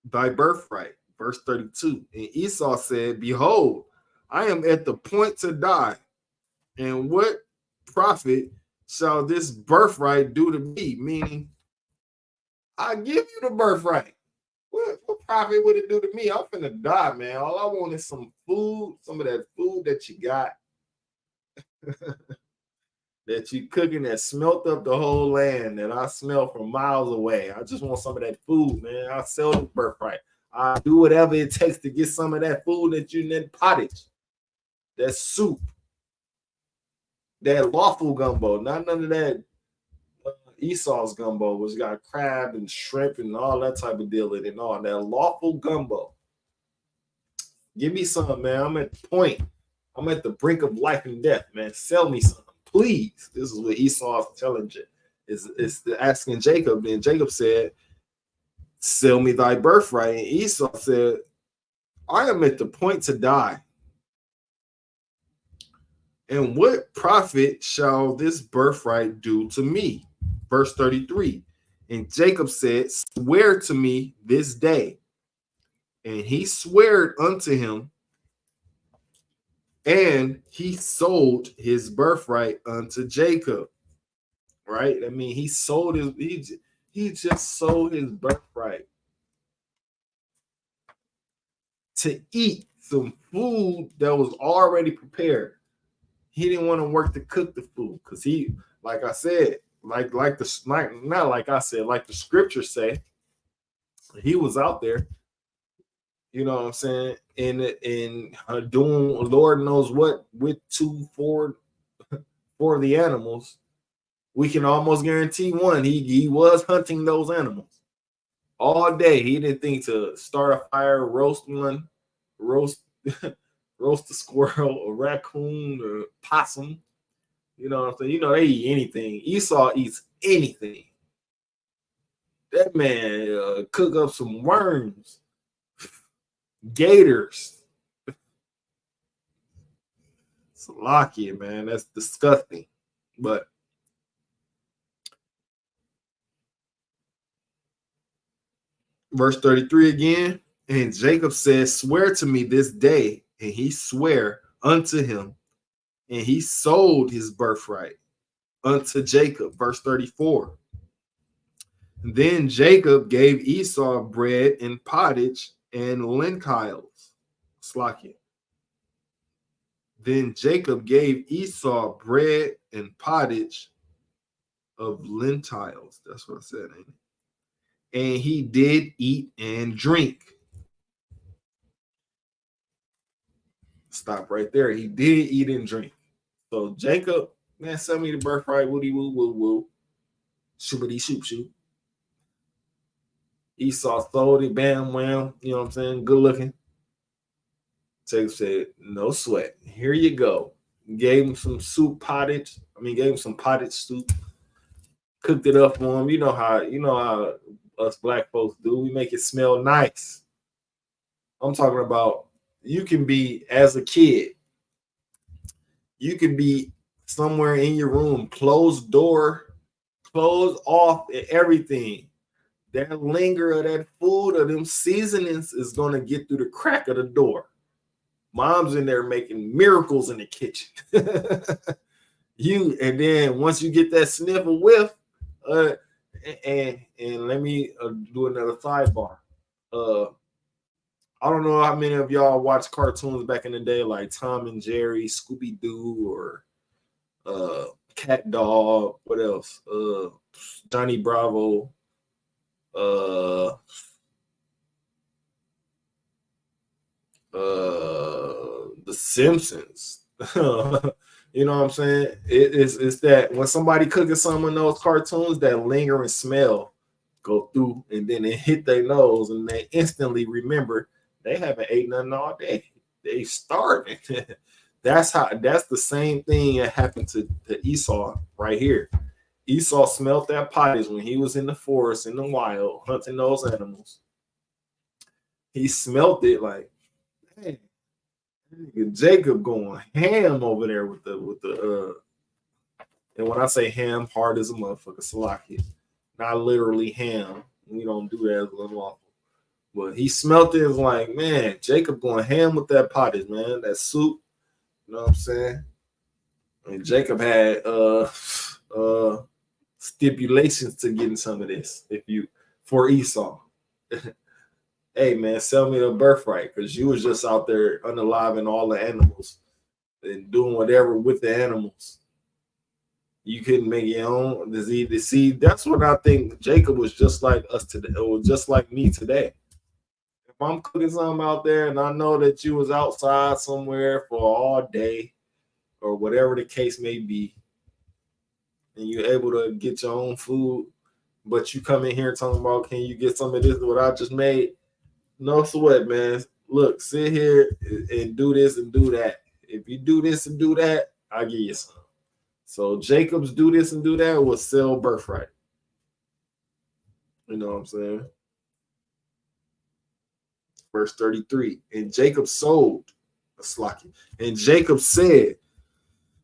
thy birthright. Verse 32. And Esau said, behold, I am at the point to die. And what profit shall this birthright do to me? Meaning, I give you the birthright. What profit would it do to me? I'm finna die, man. All I want is some food, some of that food that you got. That you cooking that smelt up the whole land that I smell from miles away. I just want some of that food, man. I'll sell the birthright. I'll do whatever it takes to get some of that food that you in that pottage, that soup, that lawful gumbo, not none of that Esau's gumbo, which got crab and shrimp and all that type of deal in it and all that lawful gumbo. Give me some, man. I'm at the point. I'm at the brink of life and death, man. Sell me some. Please. This is what Esau is telling you. Is asking Jacob. And Jacob said, sell me thy birthright. And Esau said, I am at the point to die. And what profit shall this birthright do to me? Verse 33. And Jacob said, swear to me this day. And he swore unto him, and he sold his birthright unto Jacob. Right? I mean, he sold he just sold his birthright to eat some food that was already prepared. He didn't want to work to cook the food because he, like I said, like the scriptures say, he was out there, you know what I'm saying, and doing Lord knows what with four of the animals, we can almost guarantee one. He was hunting those animals all day. He didn't think to start a fire, roast one, roast roast a squirrel, a raccoon, or possum. You know what I'm saying? You know, they eat anything. Esau eats anything. That man cook up some worms, gators. Salakia, man. That's disgusting. But verse 33 again. And Jacob said, swear to me this day. And he sware unto him. And he sold his birthright unto Jacob. Verse 34. Then Jacob gave Esau bread and pottage and lentils. Slakia. Then Jacob gave Esau bread and pottage of lentils. That's what I said, ain't it? And he did eat and drink. Stop right there. He did eat and drink. So Jacob, man, sell me the birthright. Woody woo woo woo. Shoopity shoop shoop. Esau sold it, bam, wham. You know what I'm saying? Good looking. Jacob said, no sweat. Here you go. Gave him some soup pottage. Gave him some pottage soup. Cooked it up for him. You know how us black folks do. We make it smell nice. I'm talking about you can be, as a kid, you can be somewhere in your room, closed door, closed off, and everything. That linger of that food or them seasonings is going to get through the crack of the door. Mom's in there making miracles in the kitchen. And then once you get that sniff of whiff, and let me do another sidebar. I don't know how many of y'all watched cartoons back in the day, like Tom and Jerry, Scooby Doo, or Cat Dog. What else? Johnny Bravo. The Simpsons. You know what I'm saying? It's that when somebody cooking some of those cartoons, that lingering smell go through, and then it hit their nose, and they instantly remember they haven't ate nothing all day. They starving. That's the same thing that happened to Esau right here. Esau smelt that pottage when he was in the forest, in the wild, hunting those animals. He smelt it like, man, Jacob going ham over there with the and when I say ham, hard as a motherfucker, salaki. Not literally ham. We don't do that as unlawful. But he smelt it and was like, man, Jacob going ham with that pottage, man. That soup. You know what I'm saying? And Jacob had stipulations to getting some of this for Esau. Hey man, sell me the birthright, because you was just out there unaliving all the animals and doing whatever with the animals. You couldn't make your own. See, that's what I think. Jacob was just like us today, or just like me today. If I'm cooking something out there and I know that you was outside somewhere for all day, or whatever the case may be, and you're able to get your own food, but you come in here talking about, can you get some of this what I just made? No sweat, man. Look, sit here and do this and do that. If you do this and do that, I'll give you some. So Jacob's do this and do that will sell birthright. You know what I'm saying? Verse 33. And Jacob sold a slaki. And Jacob said,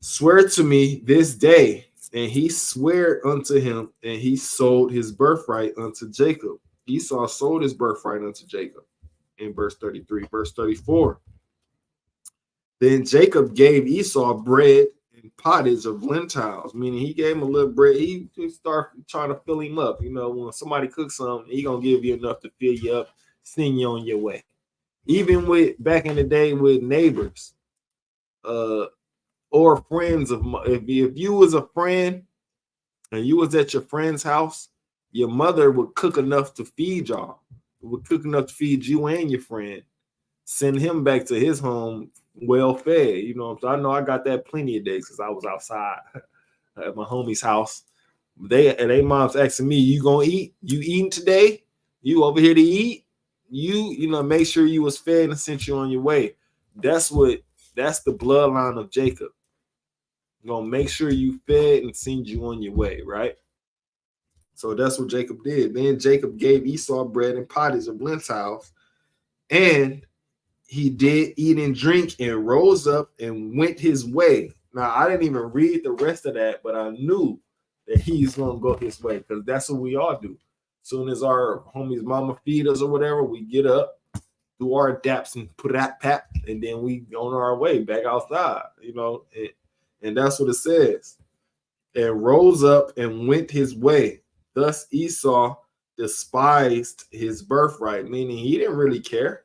swear to me this day. And he sware unto him, and he sold his birthright unto Jacob. Esau sold his birthright unto Jacob in verse 33. Verse 34. Then Jacob gave Esau bread and pottage of lentils, meaning he gave him a little bread. He started trying to fill him up. You know, when somebody cooks something, he gonna give you enough to fill you up, send you on your way. Even with back in the day with neighbors, or friends of if you was a friend and you was at your friend's house, your mother would cook enough to feed y'all. Would cook enough to feed you and your friend. Send him back to his home well fed. You know, so I know I got that plenty of days because I was outside at my homie's house. They mom's asking me, you gonna eat? You eating today? You over here to eat? Make sure you was fed and sent you on your way. That's the bloodline of Jacob. Gonna make sure you fed and send you on your way, right? So that's what Jacob did. Then Jacob gave Esau bread and pottage of lentils, and he did eat and drink and rose up and went his way. Now, I didn't even read the rest of that, but I knew that he's going to go his way because that's what we all do. Soon as our homies mama feed us or whatever, we get up, do our daps and put that pat, and then we on our way back outside, and that's what it says. And rose up and went his way. Thus Esau despised his birthright, meaning he didn't really care.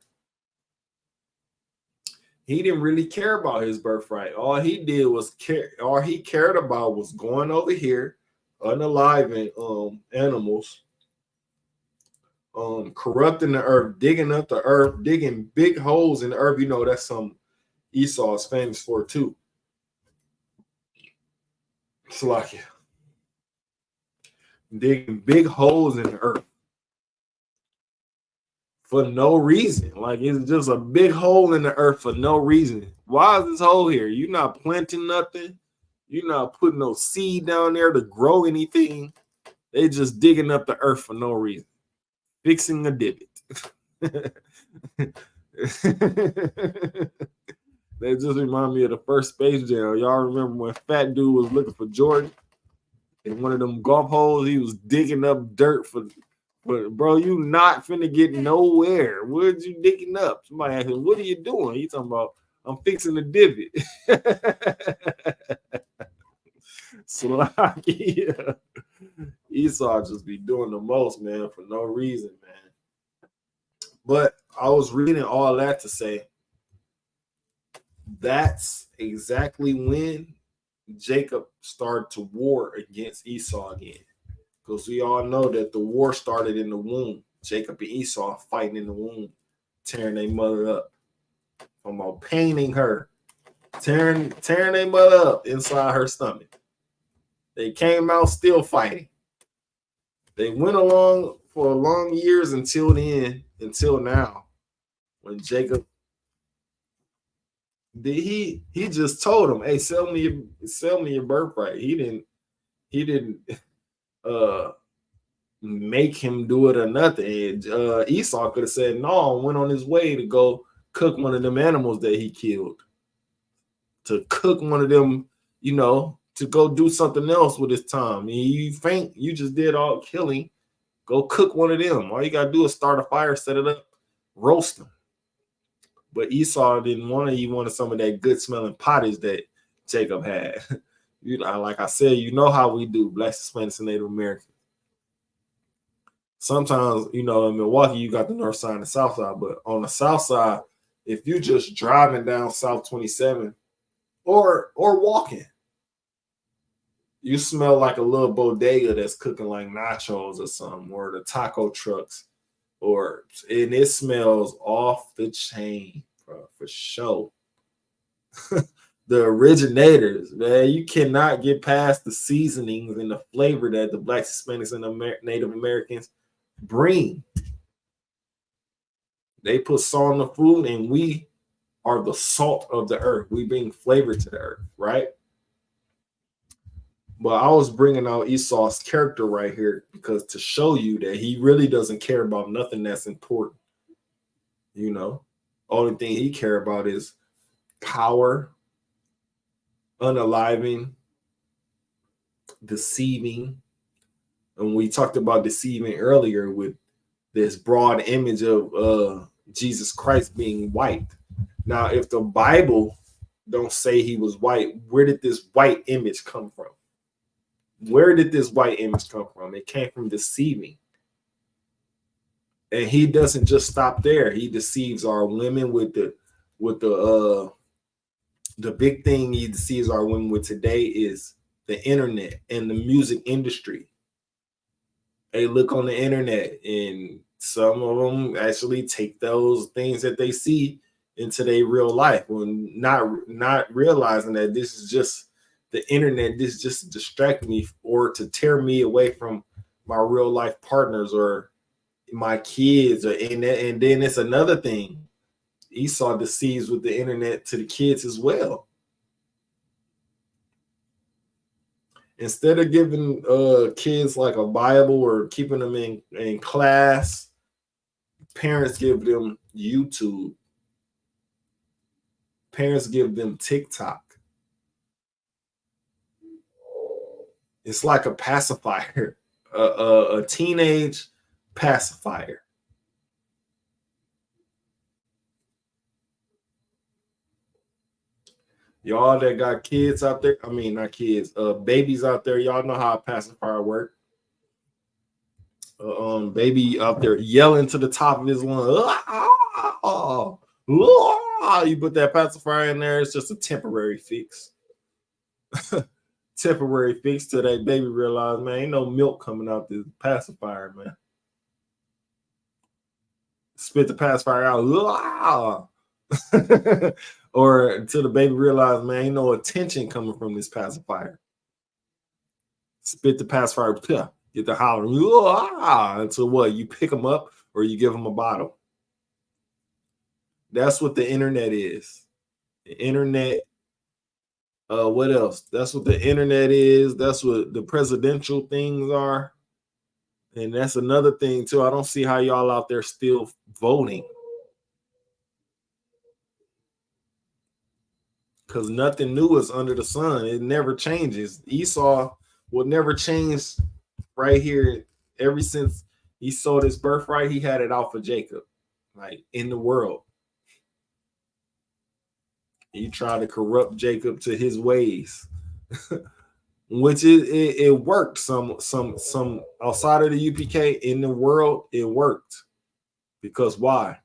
He didn't really care about his birthright. All he did was care. All he cared about was going over here, unaliving animals, corrupting the earth, digging up the earth, digging big holes in the earth. That's some Esau is famous for too. It's like digging big holes in the earth for no reason. Like, it's just a big hole in the earth for no reason. Why is this hole here? You're not planting nothing. You're not putting no seed down there to grow anything. They just digging up the earth for no reason. Fixing a divot. They just remind me of the first Space Jam. Y'all remember when Fat Dude was looking for Jordan in one of them golf holes? He was digging up dirt but bro, you not finna get nowhere. What you digging up? Somebody asked him, what are you doing? He talking about, I'm fixing the divot. So yeah. Esau just be doing the most, man, for no reason, man. But I was reading all that to say that's exactly when Jacob started to war against Esau again. Because we all know that the war started in the womb. Jacob and Esau fighting in the womb, tearing their mother up. I'm about painting her, tearing their mother up inside her stomach. They came out still fighting. They went along for long years until now, when Jacob he just told him, "Hey, sell me your birthright." He didn't make him do it or nothing. Esau could have said no and went on his way to go cook one of them animals that he killed, to cook one of them, to go do something else with his time. You think you just did all killing, go cook one of them. All you gotta do is start a fire, set it up, roast them. But Esau didn't want to. He wanted some of that good smelling pottage that Jacob had. Like I said, you know how we do, Blacks, Hispanics, and Native Americans. Sometimes, in Milwaukee, you got the north side and the south side. But on the south side, if you're just driving down South 27 or walking, you smell like a little bodega that's cooking like nachos or something, or the taco trucks, and it smells off the chain, bro, for sure. The originators, man, you cannot get past the seasonings and the flavor that the Blacks, Hispanics, and Native Americans bring. They put salt on the food, and we are the salt of the earth. We bring flavor to the earth, right? But I was bringing out Esau's character right here because to show you that he really doesn't care about nothing that's important. Only thing he care about is power, unaliving, deceiving. And we talked about deceiving earlier with this broad image of Jesus Christ being white. Now, if the Bible don't say he was white, where did this white image come from? Where did this white image come from? It came from deceiving. And he doesn't just stop there. He deceives our women with the big thing he deceives our women with today is the internet and the music industry. They look on the internet, and some of them actually take those things that they see into their real life, when not realizing that this is just the internet just distract me or to tear me away from my real life partners or my kids, and then it's another thing. Esau deceives with the internet to the kids as well. Instead of giving kids like a Bible or keeping them in class, parents give them YouTube. Parents give them TikTok. It's like a pacifier, a teenage pacifier. Y'all that got kids out there, I mean, not kids, babies out there, y'all know how a pacifier works. Baby out there yelling to the top of his lungs. You put that pacifier in there, it's just a temporary fix. Temporary fix till that baby realize, man, ain't no milk coming out this pacifier, man. Spit the pacifier out. Or until the baby realize, man, ain't no attention coming from this pacifier. Spit the pacifier, get the holler, until what? You pick them up or you give them a bottle. That's what the internet is. The internet. What else? That's what the internet is. That's what the presidential things are. And that's another thing too. I don't see how y'all out there still voting. Because nothing new is under the sun. It never changes. Esau will never change right here. Ever since he sold his birthright, he had it out for Jacob, like in the world. He tried to corrupt Jacob to his ways, which it worked. Some outside of the UPK in the world, it worked. Because why?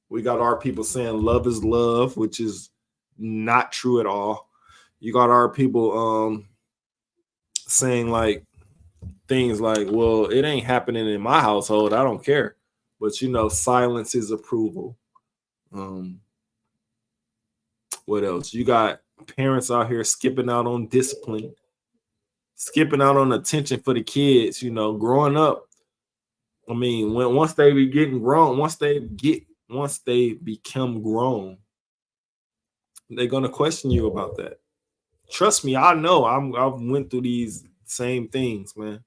We got our people saying love is love, which is not true at all. You got our people saying like things like, well, it ain't happening in my household, I don't care. But you know, silence is approval. What else? You got parents out here skipping out on discipline, skipping out on attention for the kids, you know, growing up. I mean, once they be getting grown, once they become grown, they're gonna question you about that. Trust me, I know. I've went through these same things, man.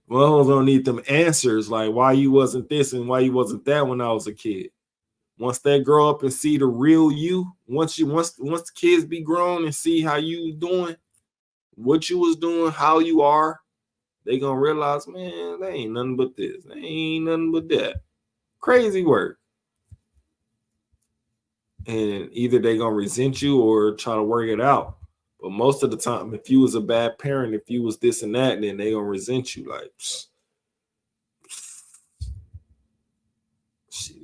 Well, I don't need them answers like why you wasn't this and why you wasn't that when I was a kid. Once they grow up and see the real you, once the kids be grown and see how you doing, what you was doing, how you are, they gonna realize, man, they ain't nothing but this. They ain't nothing but that. Crazy work. And either they gonna resent you or try to work it out. But most of the time, if you was a bad parent, if you was this and that, then they gonna resent you. Like,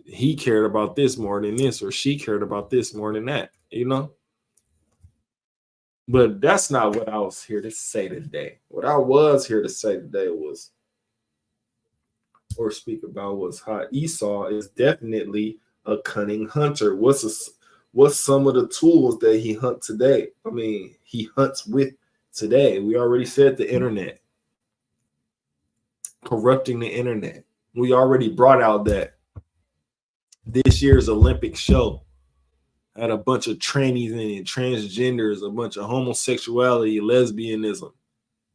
he cared about this more than this, or she cared about this more than that, you know? But that's not what I was here to say today. What I was here to say today was, or speak about, was how Esau is definitely a cunning hunter. What's some of the tools that he hunts today? I mean, he hunts with today. We already said the internet. Corrupting the internet. We already brought out that this year's Olympic show had a bunch of trannies in it, transgenders, a bunch of homosexuality, lesbianism,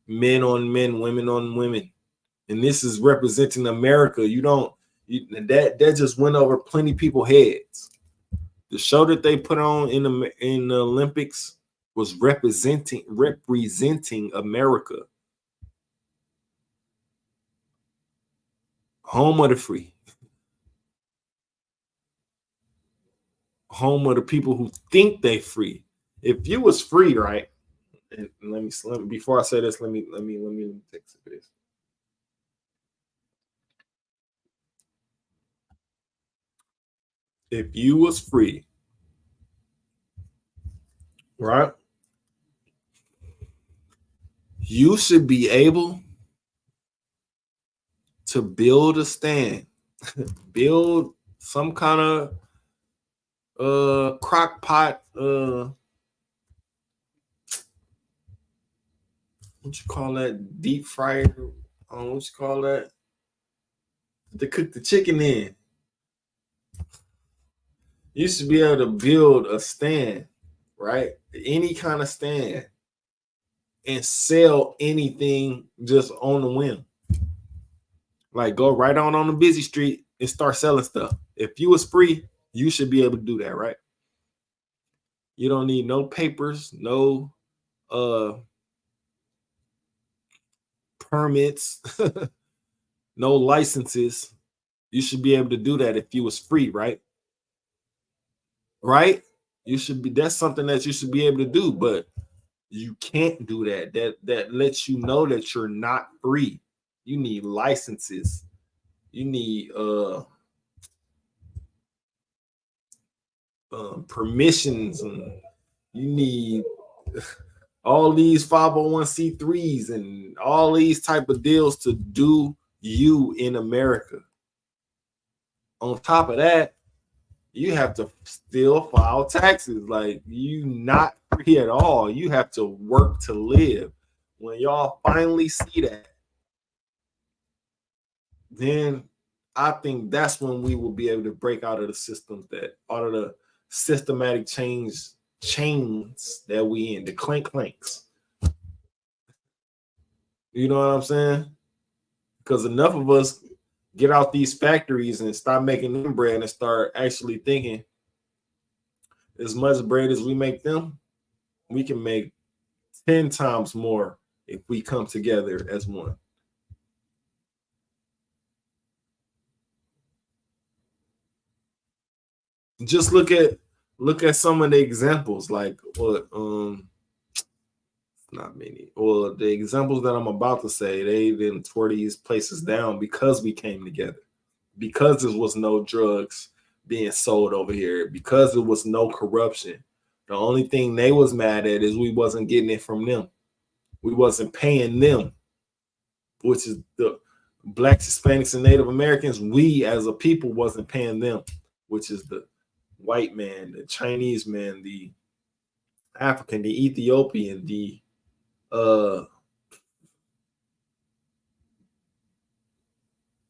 men on men, women on women. And this is representing America. That just went over plenty of people's heads. The show that they put on in the Olympics was representing America. Home of the free. Home of the people who think they free. If you was free, right? And let me before I say this, let me text for this. If you was free, right? You should be able to build a stand, build some kind of crock pot what you call that, deep fryer, what you call that, to cook the chicken in. You should be able to build a stand, right? Any kind of stand, and sell anything just on the whim. Like go right on the busy street and start selling stuff. If you was free, you should be able to do that, right? You don't need no papers, no permits, no licenses. You should be able to do that if you was free, right? Right? You should be, that's something that you should be able to do, but you can't do that. That lets you know that you're not free. You need licenses. You need permissions, and you need all these 501c3s and all these type of deals to do you in America. On top of that, you have to still file taxes. Like, you not free at all. You have to work to live. When y'all finally see that, then I think that's when we will be able to break out of the systems, that out of the systematic chains that we in, the clanks. You know what I'm saying? Because enough of us get out these factories and start making them bread and start actually thinking, as much bread as we make them, we can make 10 times more if we come together as one. Just look at some of the examples, like what not many. Well, the examples that I'm about to say, they didn't tore these places down because we came together, because there was no drugs being sold over here, because there was no corruption. The only thing they was mad at is we wasn't getting it from them. We wasn't paying them, which is the Blacks, Hispanics, and Native Americans. We as a people wasn't paying them, which is the white man, the Chinese man, the African, the Ethiopian, the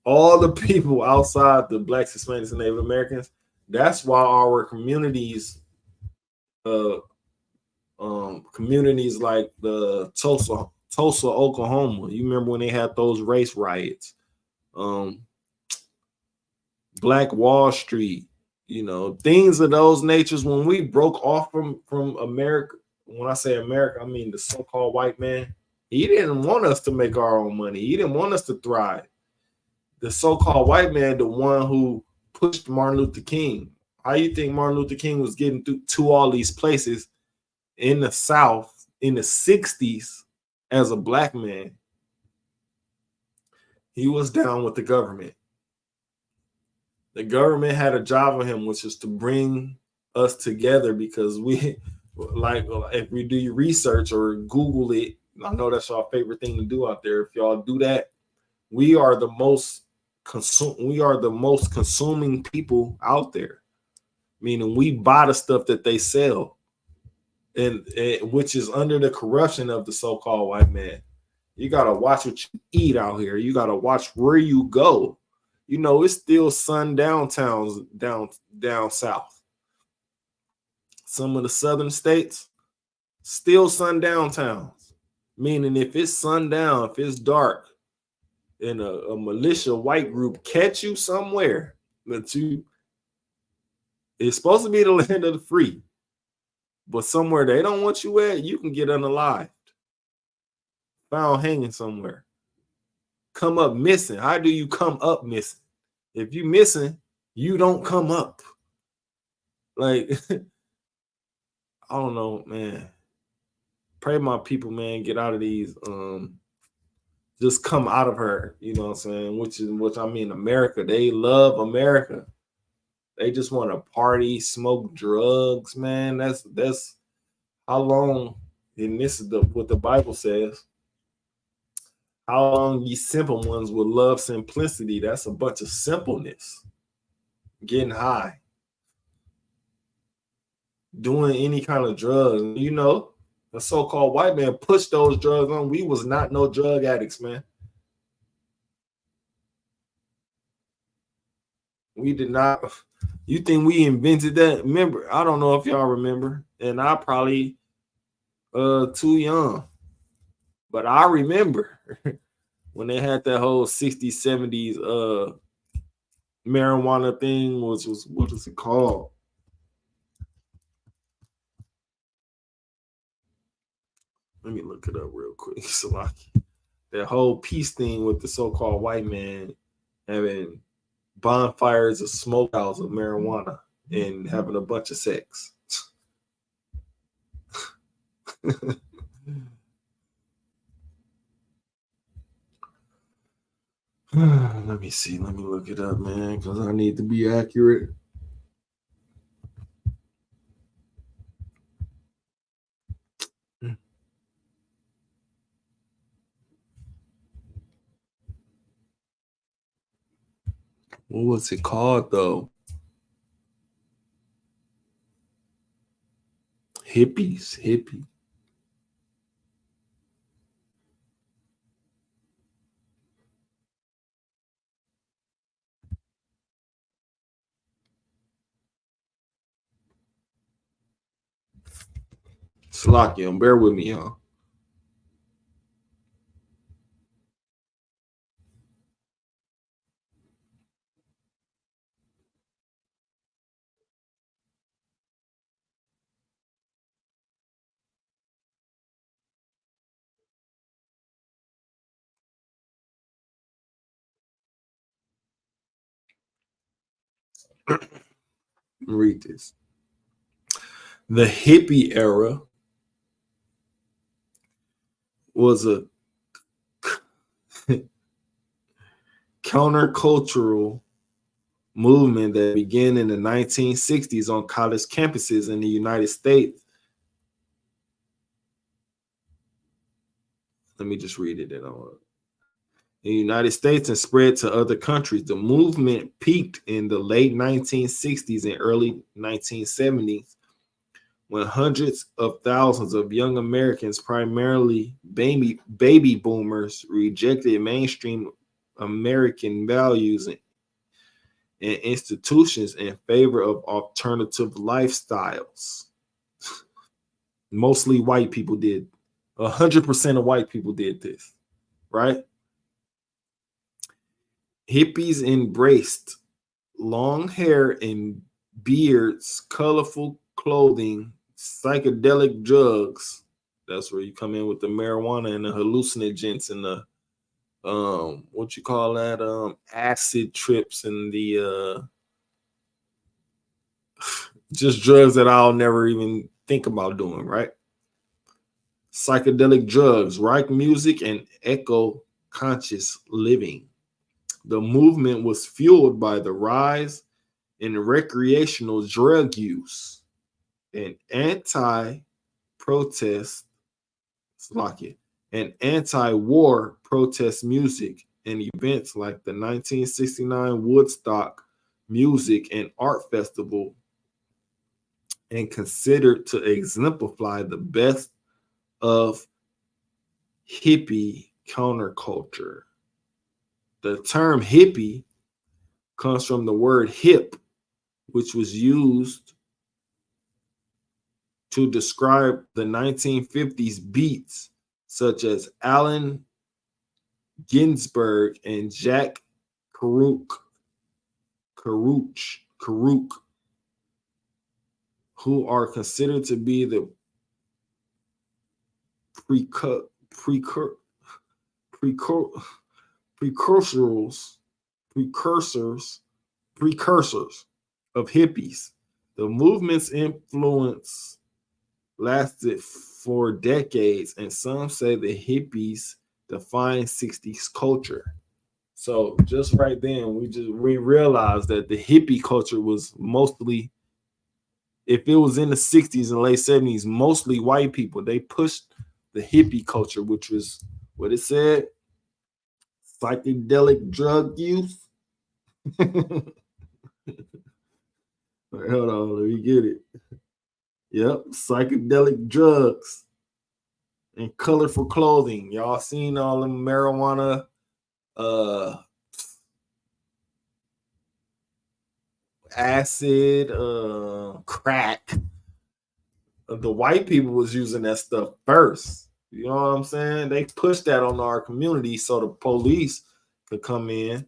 all the people outside the Blacks, Hispanics, and Native Americans. That's why our communities, communities like the Tulsa, Oklahoma. You remember when they had those race riots? Black Wall Street, you know, things of those natures. When we broke off from America, when I say America, I mean the so-called white man. He didn't want us to make our own money. He didn't want us to thrive. The so-called white man, the one who pushed Martin Luther King. How you think Martin Luther King was getting to all these places in the South in the 60s as a black man? He was down with the government. The government had a job on him, which is to bring us together, because we, like, if we do your research or Google it, I know that's our favorite thing to do out there. If y'all do that, we are the most consuming people out there. Meaning we buy the stuff that they sell, and which is under the corruption of the so-called white man. You gotta watch what you eat out here. You gotta watch where you go. You know, it's still sundown towns down south. Some of the southern states, still sundown towns. Meaning if it's sundown, if it's dark, and a militia white group catch you somewhere, that it's supposed to be the land of the free, but somewhere they don't want you at, you can get unalived, found hanging somewhere, come up missing. How do you come up missing? If you missing, you don't come up. Like, I don't know, man. Pray my people, man, get out of these. Just come out of her. You know what I'm saying? Which I mean, America. They love America. They just want to party, smoke drugs, man. That's how long. And this is what the Bible says. How long ye simple ones will love simplicity? That's a bunch of simpleness. Getting high, doing any kind of drugs, you know, The so-called white man pushed those drugs on. We was not no drug addicts, man. We did not. You think we invented that? Remember, I don't know if y'all remember, and I probably too young, but I remember when they had that whole 60s, 70s marijuana thing. Was what is it called? Let me look it up real quick. Salaki. That whole peace thing with the so-called white man having bonfires of smokehouse of marijuana and having a bunch of sex. Let me see. Let me look it up, man, because I need to be accurate. What was it called, though? Hippie. Slakia, bear with me, y'all. Read this. The hippie era was a countercultural movement that began in the 1960s on college campuses in the United States. Let me just read it. In the United States and spread to other countries. The movement peaked in the late 1960s and early 1970s when hundreds of thousands of young Americans, primarily baby boomers, rejected mainstream American values and institutions in favor of alternative lifestyles. Mostly white people did. 100% of white people did this, right? Hippies embraced long hair and beards, colorful clothing, psychedelic drugs. That's where you come in with the marijuana and the hallucinogens and the what you call that, acid trips and the just drugs that I'll never even think about doing, right? Psychedelic drugs, rock music, and echo conscious living. The movement was fueled by the rise in recreational drug use and anti-protest, and anti-war protest music and events like the 1969 Woodstock Music and Art Festival, and considered to exemplify the best of hippie counterculture. The term hippie comes from the word hip, which was used to describe the 1950s beats such as Allen Ginsberg and Jack Kerouac, who are considered to be the precursors of hippies. The movement's influence lasted for decades, and some say the hippies defined 60s culture. So just right then, we realized that the hippie culture was mostly, if it was in the 60s and late 70s, mostly white people. They pushed the hippie culture, which was what it said, psychedelic drug use. Hold on, let me get it. Yep, psychedelic drugs. and colorful clothing. Y'all seen all the marijuana, acid, crack. The white people was using that stuff first. You know what I'm saying? They pushed that on our community so the police could come in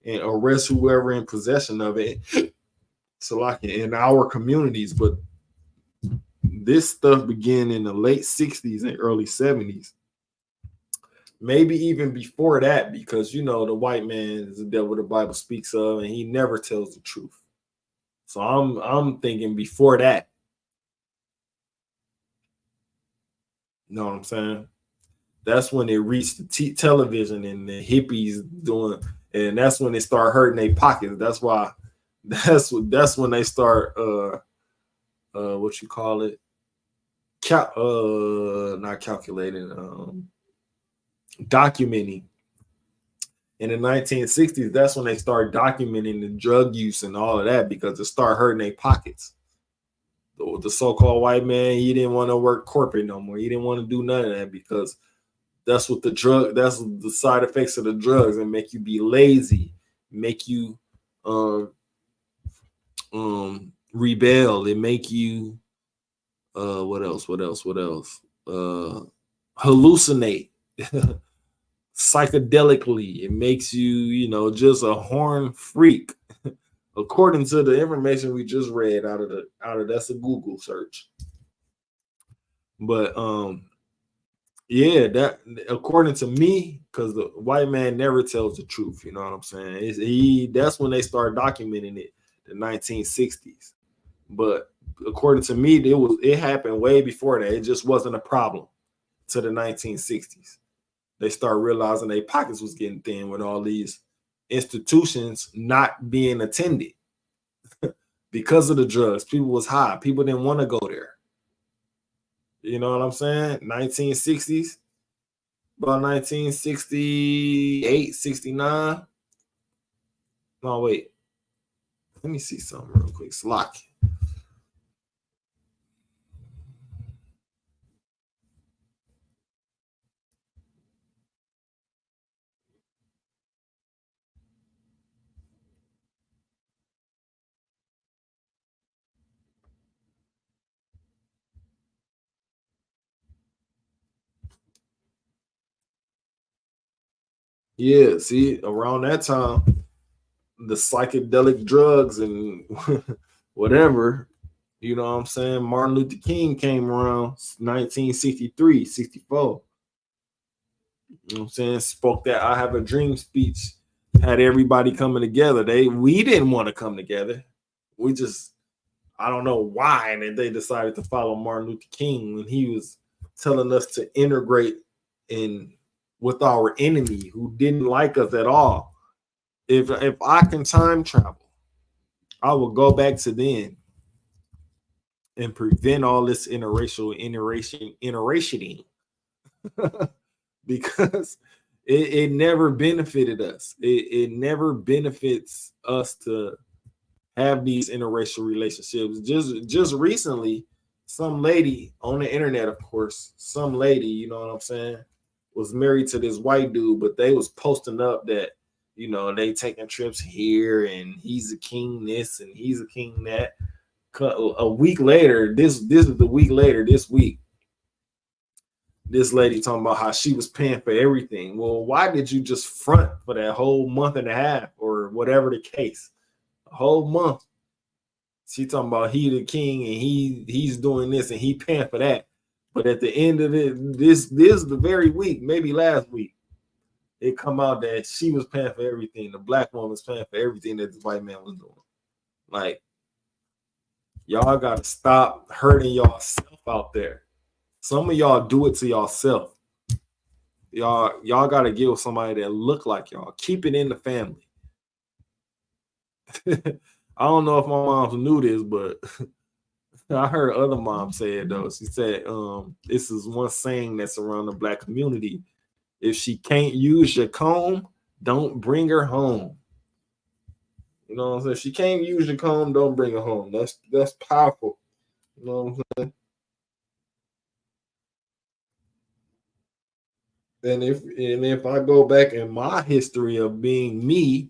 and arrest whoever in possession of it. So like in our communities, but this stuff began in the late 60s and early 70s. Maybe even before that, because you know the white man is the devil the Bible speaks of, and he never tells the truth. So I'm thinking before that. You know what I'm saying? That's when it reached the television and the hippies doing, and that's when they start hurting their pockets. That's why. That's when they start what you call it, not calculating, documenting. In the 1960s, that's when they start documenting the drug use and all of that because it started hurting their pockets. The so-called white man, he didn't want to work corporate no more. He didn't want to do none of that because that's what that's the side effects of the drugs, and make you be lazy, make you rebel, it make you what else hallucinate psychedelically. It makes you, you know, just a horn freak according to the information we just read out of that's a Google search. But yeah, that according to me, because the white man never tells the truth. You know what I'm saying? That's when they start documenting it, the 1960s. But according to me, it happened way before that. It just wasn't a problem to the 1960s. They start realizing their pockets was getting thin with all these institutions not being attended because of the drugs. People was high. People didn't want to go there. You know what I'm saying? 1960s, about 1968, 69. No, wait. Let me see something real quick. Slock. Yeah, see, around that time, the psychedelic drugs and whatever, you know what I'm saying? Martin Luther King came around 1963, 64. You know what I'm saying? Spoke that I Have a Dream speech, had everybody coming together. We didn't want to come together. We just, I don't know why, and then they decided to follow Martin Luther King when he was telling us to integrate in with our enemy who didn't like us at all. If I can time travel, I will go back to then and prevent all this interraciating because it never benefited us. It never benefits us to have these interracial relationships. Just recently, some lady on the internet, of course, some lady, you know what I'm saying, was married to this white dude, but they was posting up that, you know, they taking trips here and he's a king this and he's a king that. A week later, this is the week later, this week, this lady talking about how she was paying for everything. Well, why did you just front for that whole month and a half or whatever the case? A whole month. She talking about he the king and he's doing this and he paying for that. But at the end of it, this is the very week, maybe last week, it come out that she was paying for everything. The black woman was paying for everything that the white man was doing. Like, y'all gotta stop hurting yourself out there. Some of y'all do it to yourself. Y'all gotta get with somebody that look like y'all. Keep it in the family. I don't know if my moms knew this, but I heard other moms say it though. She said, this is one saying that's around the black community. If she can't use your comb, don't bring her home. You know what I'm saying? If she can't use your comb, don't bring her home. That's powerful. You know what I'm saying? And if I go back in my history of being me,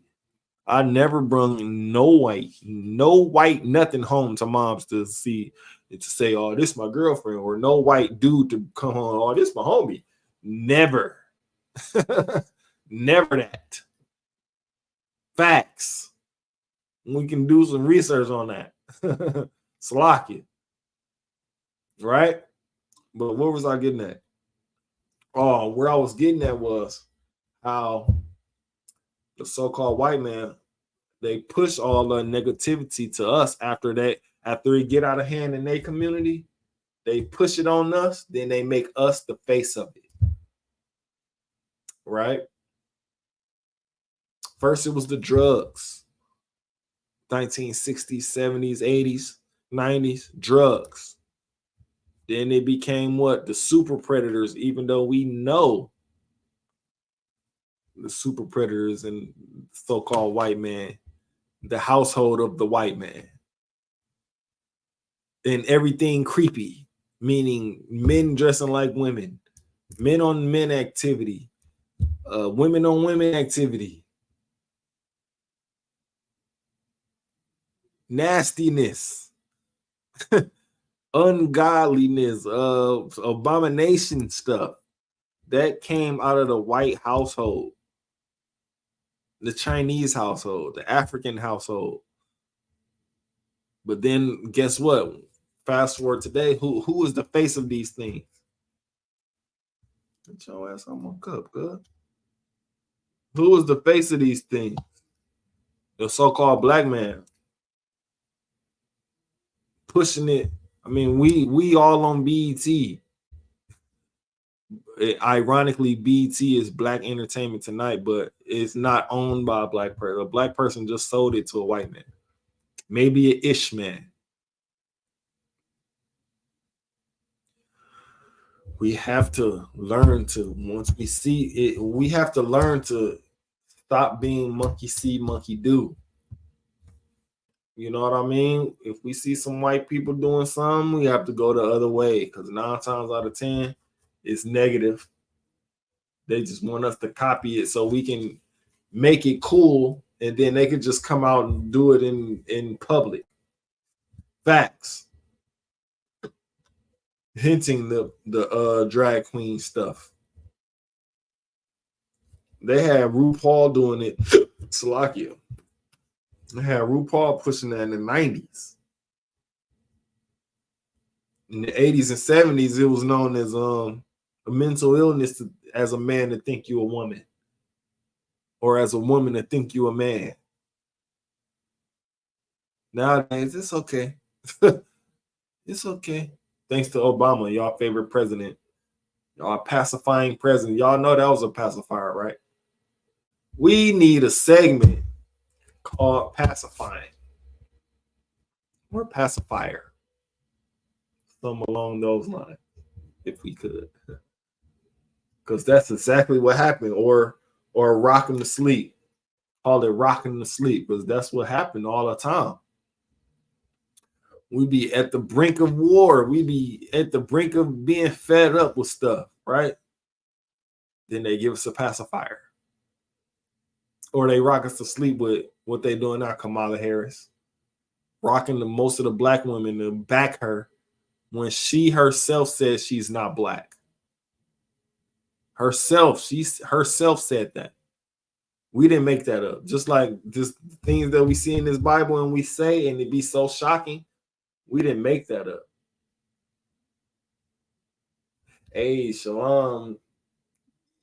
I never brung no white nothing home to moms to see, to say, oh, this my girlfriend, or no white dude to come home, oh, this my homie. Never. Never that. Facts. We can do some research on that. Slocky. Right? But what was I getting at? Oh, where I was getting at was how the so-called white man, they push all the negativity to us after that, after it get out of hand in their community, they push it on us, then they make us the face of it. Right? First it was the drugs. 1960s, 70s, 80s, 90s, drugs. Then it became what? The super predators, even though we know the super predators and so-called white man, the household of the white man. And everything creepy, meaning men dressing like women, men on men activity, women on women activity, nastiness, ungodliness, abomination stuff that came out of the white household, the Chinese household, the African household. But then guess what? Fast forward today, who is the face of these things? Get your ass on my cup, good. Who is the face of these things? The so-called black man. Pushing it. I mean, we all on BET. Ironically, BET is Black Entertainment Tonight, but it's not owned by a black person. A black person just sold it to a white man. Maybe an ish man. We have to learn to, once we see it, we have to learn to stop being monkey see, monkey do. You know what I mean? If we see some white people doing something, we have to go the other way, because 9 times out of 10, it's negative. They just want us to copy it so we can make it cool, and then they could just come out and do it in public. Facts. Hinting the drag queen stuff. They had RuPaul doing it. Slovakia. They had RuPaul pushing that in the 90s. In the 80s and 70s, it was known as a mental illness as a man to think you a woman, or as a woman to think you a man. Nowadays, it's okay. It's okay. Thanks to Obama, y'all favorite president. Y'all pacifying president. Y'all know that was a pacifier, right? We need a segment called pacifying or pacifier. Something along those lines, if we could. Because that's exactly what happened. Or rocking to sleep. Call it rocking to sleep, because that's what happened all the time. We be at the brink of war. We be at the brink of being fed up with stuff, right? Then they give us a pacifier. Or they rock us to sleep with what they doing now, Kamala Harris. Rocking most of the black women to back her when she herself says she's not black. She herself said that. We didn't make that up. Just like just things that we see in this Bible and we say, and it be so shocking. We didn't make that up. Hey, shalom.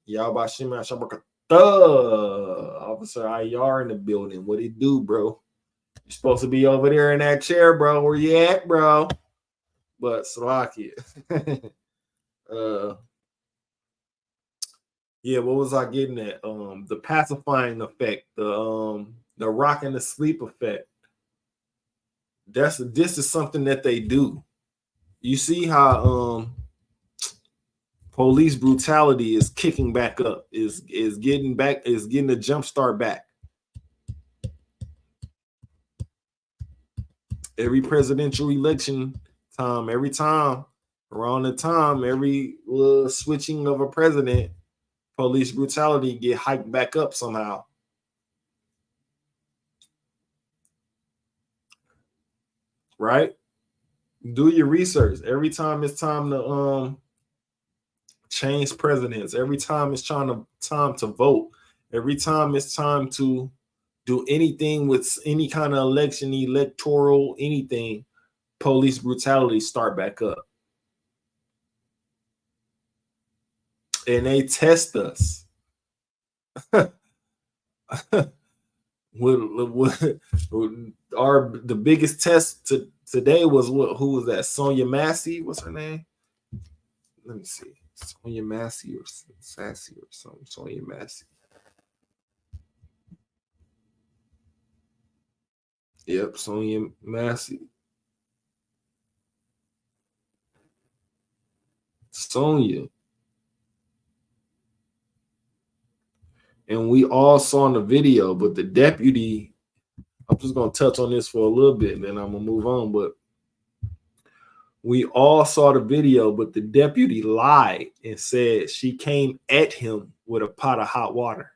Yabashima Shabakata. Officer IR in the building. What it do, bro? You're supposed to be over there in that chair, bro. Where you at, bro? But Salakia. Yeah, what was I getting at? The pacifying effect, the rocking the sleep effect. This is something that they do. You see how police brutality is kicking back up, is getting a jump start back. Every presidential election time, every switching of a president, police brutality get hyped back up somehow. Right? Do your research. Every time it's time to change presidents, every time it's time to vote, every time it's time to do anything with any kind of election, electoral, anything, police brutality start back up. And they test us. The biggest test today was who was that? Sonia Massey, what's her name? Let me see. Sonia Massey or Sassy or something. Sonia Massey. Yep, Sonia Massey. Sonia. And we all saw in the video, but the deputy, I'm just going to touch on this for a little bit, and then I'm going to move on. But we all saw the video, but the deputy lied and said she came at him with a pot of hot water.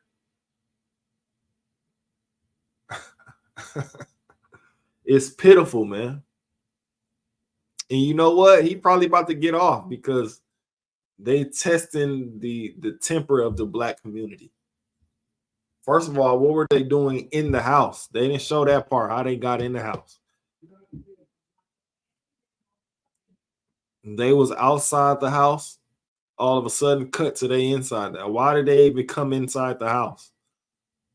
It's pitiful, man. And you know what? He probably about to get off because they testing the temper of the black community. First of all, what were they doing in the house? They didn't show that part, how they got in the house. They was outside the house, all of a sudden cut to they inside there. Why did they even come inside the house?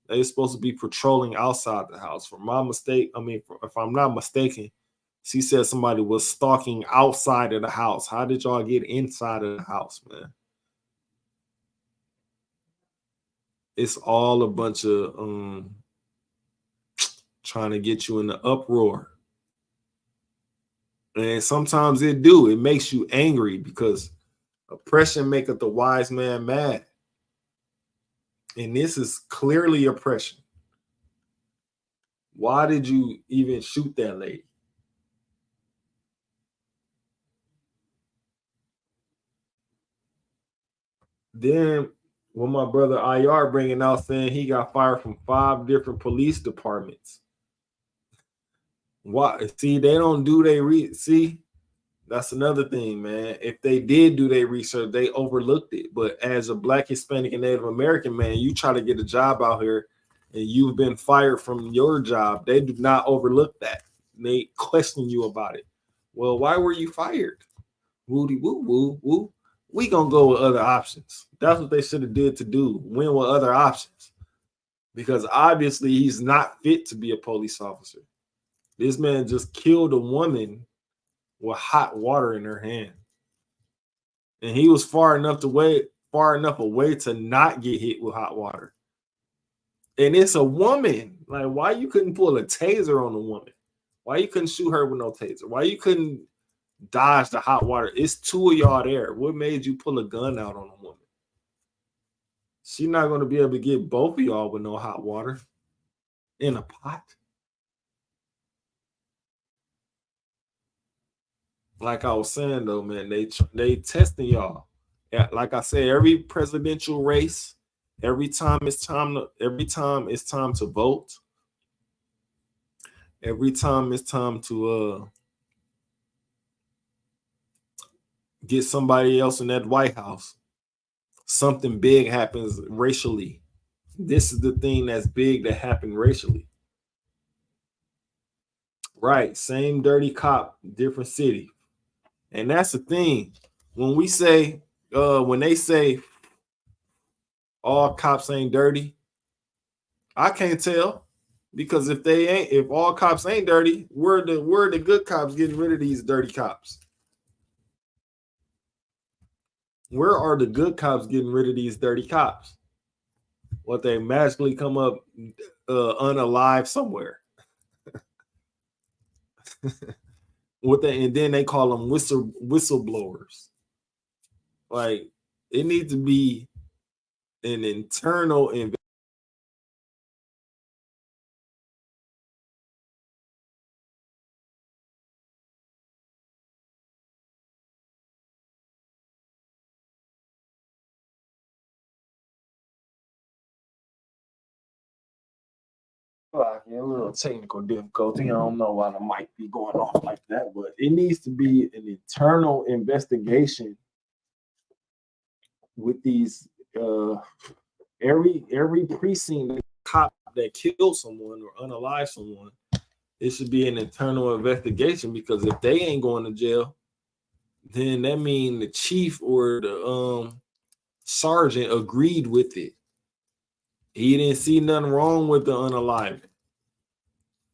They're supposed to be patrolling outside the house. For my mistake, if I'm not mistaken, she said somebody was stalking outside of the house. How did y'all get inside of the house, man? It's all a bunch of trying to get you in the uproar. And sometimes it makes you angry because oppression maketh the wise man mad. And this is clearly oppression. Why did you even shoot that lady? Then when my brother IR bringing out saying he got fired from 5 different police departments. Why? See, they don't do see, that's another thing, man. If they did do their research, they overlooked it. But as a Black, Hispanic, and Native American man, you try to get a job out here and you've been fired from your job, they do not overlook that. They question you about it. Well, why were you fired? Woody woo woo woo. We gonna go with other options. That's what they should have did to do. Win with other options. Because obviously he's not fit to be a police officer. This man just killed a woman with hot water in her hand. And he was far enough away to not get hit with hot water. And it's a woman. Like, why you couldn't pull a taser on a woman? Why you couldn't shoot her with no taser? Why you couldn't dodge the hot water? It's 2 of y'all there. What made you pull a gun out on a woman? She's not going to be able to get both of y'all with no hot water in a pot. Like I was saying though, man, they testing y'all. Like I said, every presidential race, every time it's time to vote, every time it's time to get somebody else in that White House, something big happens racially. This is the thing that's big that happened racially. Right, same dirty cop, different city. And that's the thing. When we say, when they say all cops ain't dirty, I can't tell. Because if all cops ain't dirty, we're the good cops getting rid of these dirty cops. Where are the good cops getting rid of these dirty cops? What, they magically come up unalive somewhere? And then they call them whistleblowers. Like, it needs to be an internal like a little technical difficulty. I don't know why the mic be going off like that, but it needs to be an internal investigation with these every precinct cop that killed someone or unalive someone. It should be an internal investigation, because if they ain't going to jail, then that means the chief or the sergeant agreed with it. He didn't see nothing wrong with the unalive.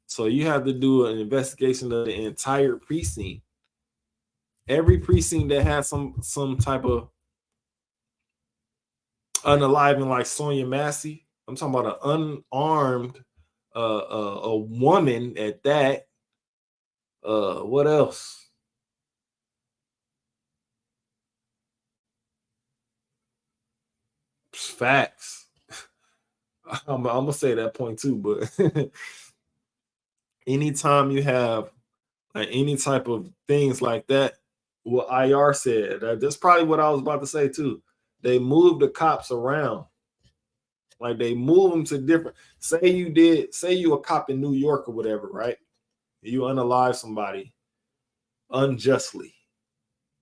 So you have to do an investigation of the entire precinct. Every precinct that has some type of unaliving, like Sonia Massey. I'm talking about an unarmed a woman at that. What else? Facts. I'm gonna say that point too, but anytime you have like any type of things like that, what IR said, that's probably what I was about to say too. They move the cops around. Like they move them to different. Say you a cop in New York or whatever, right? You unalive somebody unjustly.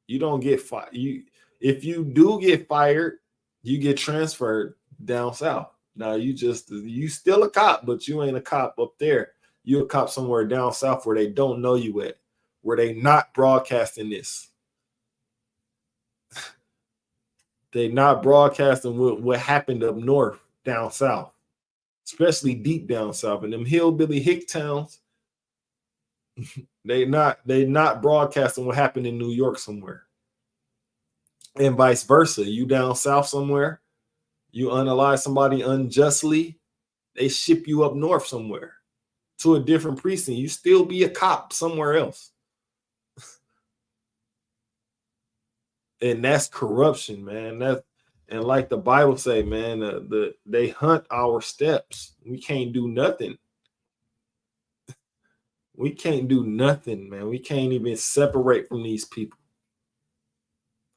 You don't get fired. If you do get fired, you get transferred down south. Now you still a cop, but you ain't a cop up there. You're a cop somewhere down south where they don't know you at, where they not broadcasting this. They not broadcasting what happened up north, down south, especially deep down south. And them hillbilly hick towns, they not broadcasting what happened in New York somewhere. And vice versa. You down south somewhere, you unalive somebody unjustly, they ship you up north somewhere to a different precinct. You still be a cop somewhere else. And that's corruption, man. And like the Bible say, man, they hunt our steps. We can't do nothing. We can't do nothing, man. We can't even separate from these people.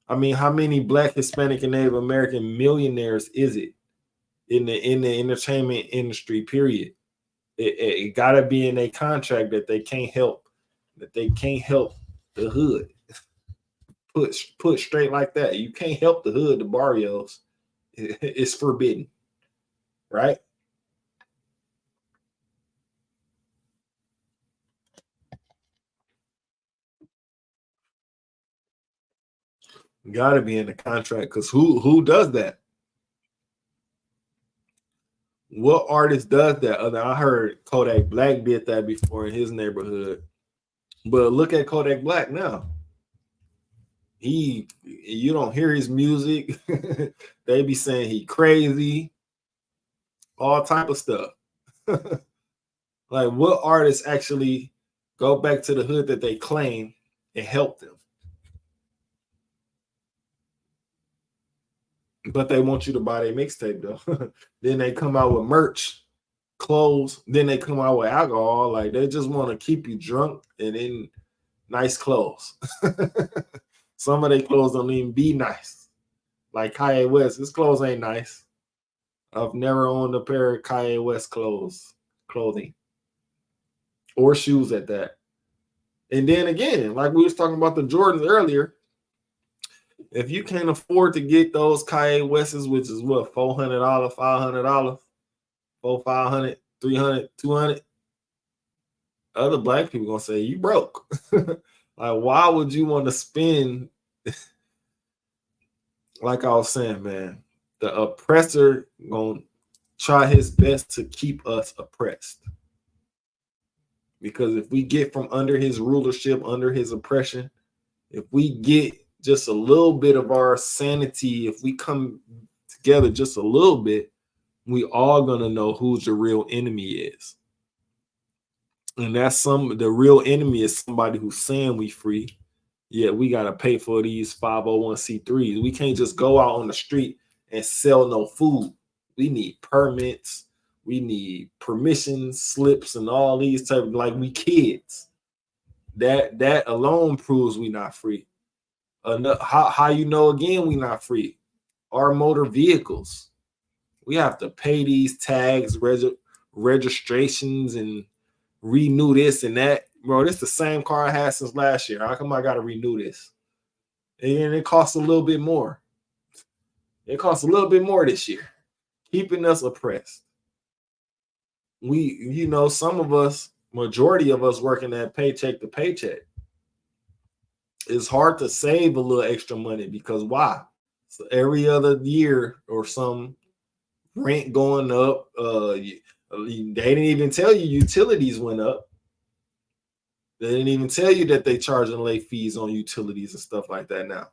I mean, how many Black, Hispanic, and Native American millionaires is it in the entertainment industry? Period. It gotta be in a contract that they can't help the hood. Put straight like that. You can't help the hood, the barrios. It's forbidden, right? Got to be in the contract, because who does that? What artist does that? I heard Kodak Black did that before in his neighborhood, but look at Kodak Black now. You don't hear his music. They be saying he crazy, all type of stuff. Like, what artists actually go back to the hood that they claim and help them? But they want you to buy their mixtape though. Then they come out with merch, clothes. Then they come out with alcohol. Like, they just want to keep you drunk and in nice clothes. Some of their clothes don't even be nice. Like Kanye West, his clothes ain't nice. I've never owned a pair of Kanye West clothing, or shoes at that. And then again, like we was talking about the Jordans earlier, if you can't afford to get those Kanye Wests, which is what, $400, $500, $500, $300, $200, other Black people gonna say you broke. Like, why would you want to spend? Like I was saying, man, the oppressor gonna try his best to keep us oppressed. Because if we get from under his rulership, under his oppression, if we get just a little bit of our sanity, if we come together just a little bit, we all gonna know who's the real enemy is. And the real enemy is somebody who's saying we free. Yeah, we gotta pay for these 501c3s. We can't just go out on the street and sell no food. We need permits, we need permission slips, and all these type of, like, we kids. That alone proves we not free. How you know again we not free? Our motor vehicles. We have to pay these tags, registrations and renew this and that. Bro, this is the same car I had since last year. How come I got to renew this? And it costs a little bit more. It costs a little bit more this year, keeping us oppressed. We, some of us, majority of us working that paycheck to paycheck. It's hard to save a little extra money because why? So every other year or some rent going up. They didn't even tell you utilities went up. They didn't even tell you that they charging late fees on utilities and stuff like that now.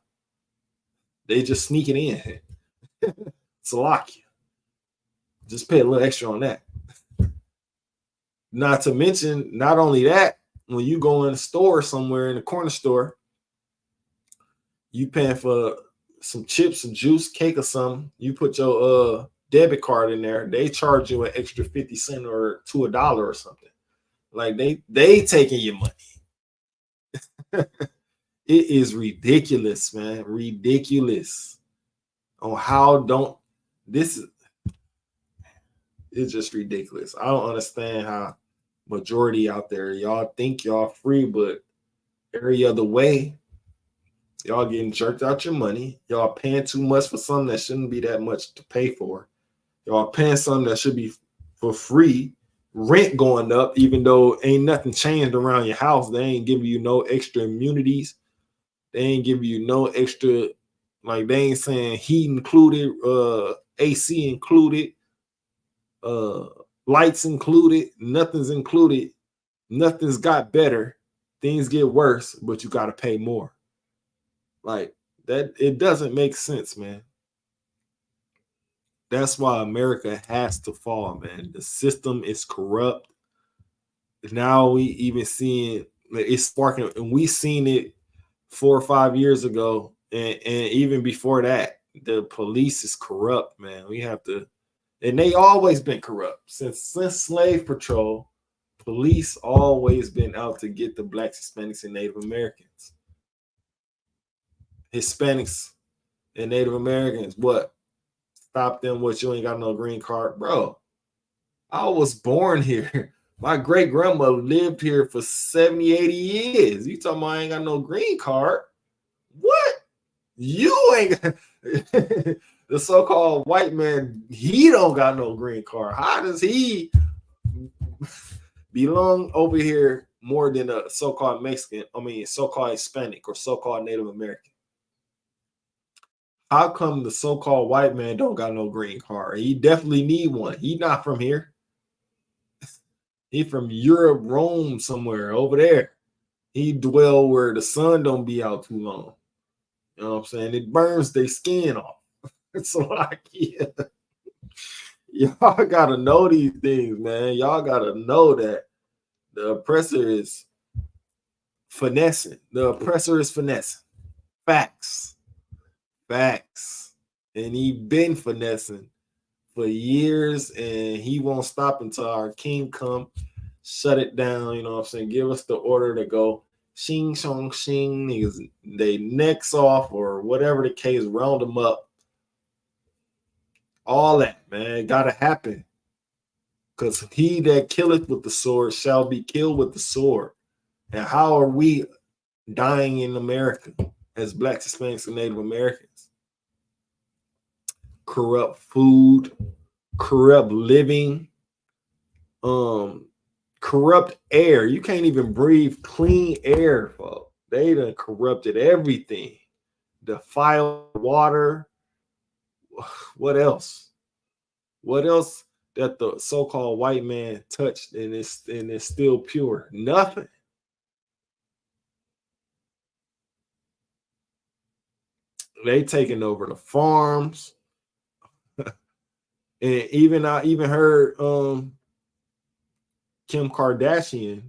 They just sneak it in. Slovakia. Just pay a little extra on that. Not to mention, not only that, when you go in a store somewhere in the corner store, you paying for some chips, some juice, cake or something. You put your debit card in there. They charge you an extra 50 cents or to $1 or something. Like they taking your money. It is ridiculous, man. Ridiculous. On how it's just ridiculous. I don't understand how majority out there, y'all think y'all free, but every other way, y'all getting jerked out your money. Y'all paying too much for something that shouldn't be that much to pay for. Y'all paying something that should be for free. Rent going up, even though ain't nothing changed around your house. They ain't giving you no extra immunities. They ain't giving you no extra, like they ain't saying heat included, AC included, lights included, nothing's included, nothing's got better. Things get worse, but you got to pay more. Like that, it doesn't make sense, man. That's why America has to fall, man. The system is corrupt. Now we even seeing it's sparking, and we seen it 4 or 5 years ago, and even before that, the police is corrupt, man. We have to, and they always been corrupt since slave patrol. Police always been out to get the blacks, Hispanics, and Native Americans. Hispanics and Native Americans, what? Stop them, what? You ain't got no green card, bro. I was born here. My great grandmother lived here for 70, 80 years. You talking about I ain't got no green card? What? You ain't got the so-called white man, he don't got no green card. How does he belong over here more than a so-called Mexican, so-called Hispanic or so-called Native American? How come the so-called white man don't got no green card? He definitely need one. He not from here. He from Europe, Rome, somewhere over there. He dwell where the sun don't be out too long. You know what I'm saying? It burns their skin off. It's like, yeah. Y'all gotta know these things, man. Y'all gotta know that the oppressor is finessing. The oppressor is finessing. Facts. Facts. And he been finessing for years, and he won't stop until our king come, shut it down, you know what I'm saying? Give us the order to go shing, shong, shing, niggas, they necks off or whatever the case, round them up. All that, man, gotta happen. Because he that killeth with the sword shall be killed with the sword. And how are we dying in America as blacks, Hispanics, and Native Americans? Corrupt food, corrupt living, corrupt air. You can't even breathe clean air, folks. They done corrupted everything. Defiled water. What else? What else that the so-called white man touched and it's still pure? Nothing. They taking over the farms. And I even heard Kim Kardashian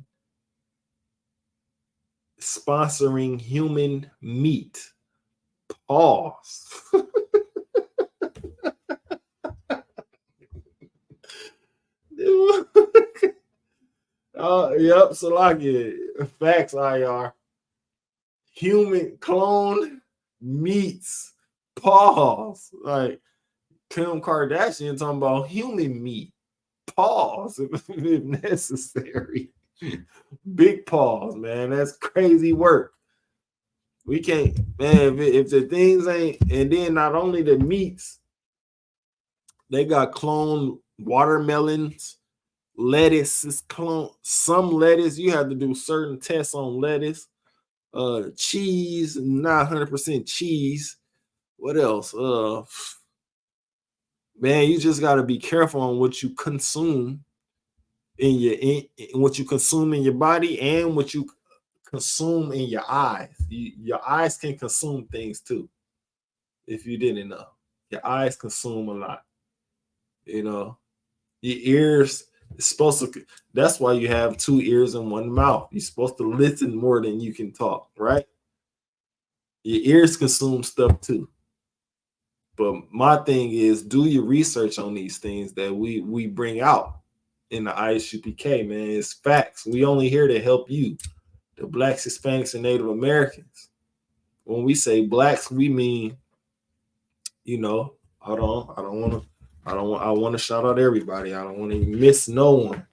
sponsoring human meat. Pause. Yep, Salaki. Facts, IR. Human clone meats. Pause. Like Kim Kardashian talking about human meat. Pause if necessary. Big pause, man. That's crazy work. We can't, man, if the things ain't, and then not only the meats, they got cloned watermelons, lettuce is cloned. Some lettuce, you have to do certain tests on lettuce. Cheese, not 100% cheese. What else? Man, you just got to be careful on what you consume in what you consume in your body and what you consume in your eyes. Your eyes can consume things too. If you didn't know, your eyes consume a lot. You know, your ears is supposed to. That's why you have 2 ears and 1 mouth. You're supposed to listen more than you can talk, right? Your ears consume stuff too. But my thing is, do your research on these things that we bring out in the ISUPK, man. It's facts. We only here to help you, the Blacks, Hispanics, and Native Americans. When we say blacks, we mean, you know, hold on. I want to shout out everybody. I don't want to miss no one.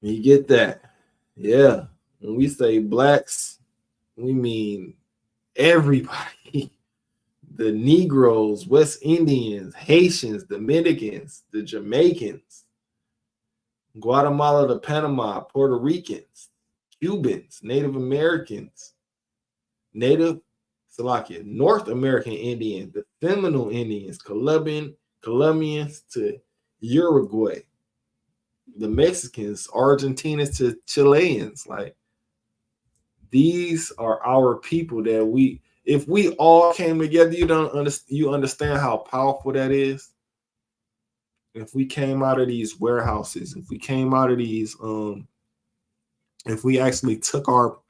You get that? Yeah. When we say blacks, we mean everybody. The Negroes, West Indians, Haitians, Dominicans, the Jamaicans, Guatemala to Panama, Puerto Ricans, Cubans, Native Americans, North American Indians, the Seminole Indians, Colombians to Uruguay, the Mexicans, Argentinians to Chileans. Like, these are our people that if we all came together, you understand how powerful that is. If we came out of these warehouses, if we came out of these, if we actually took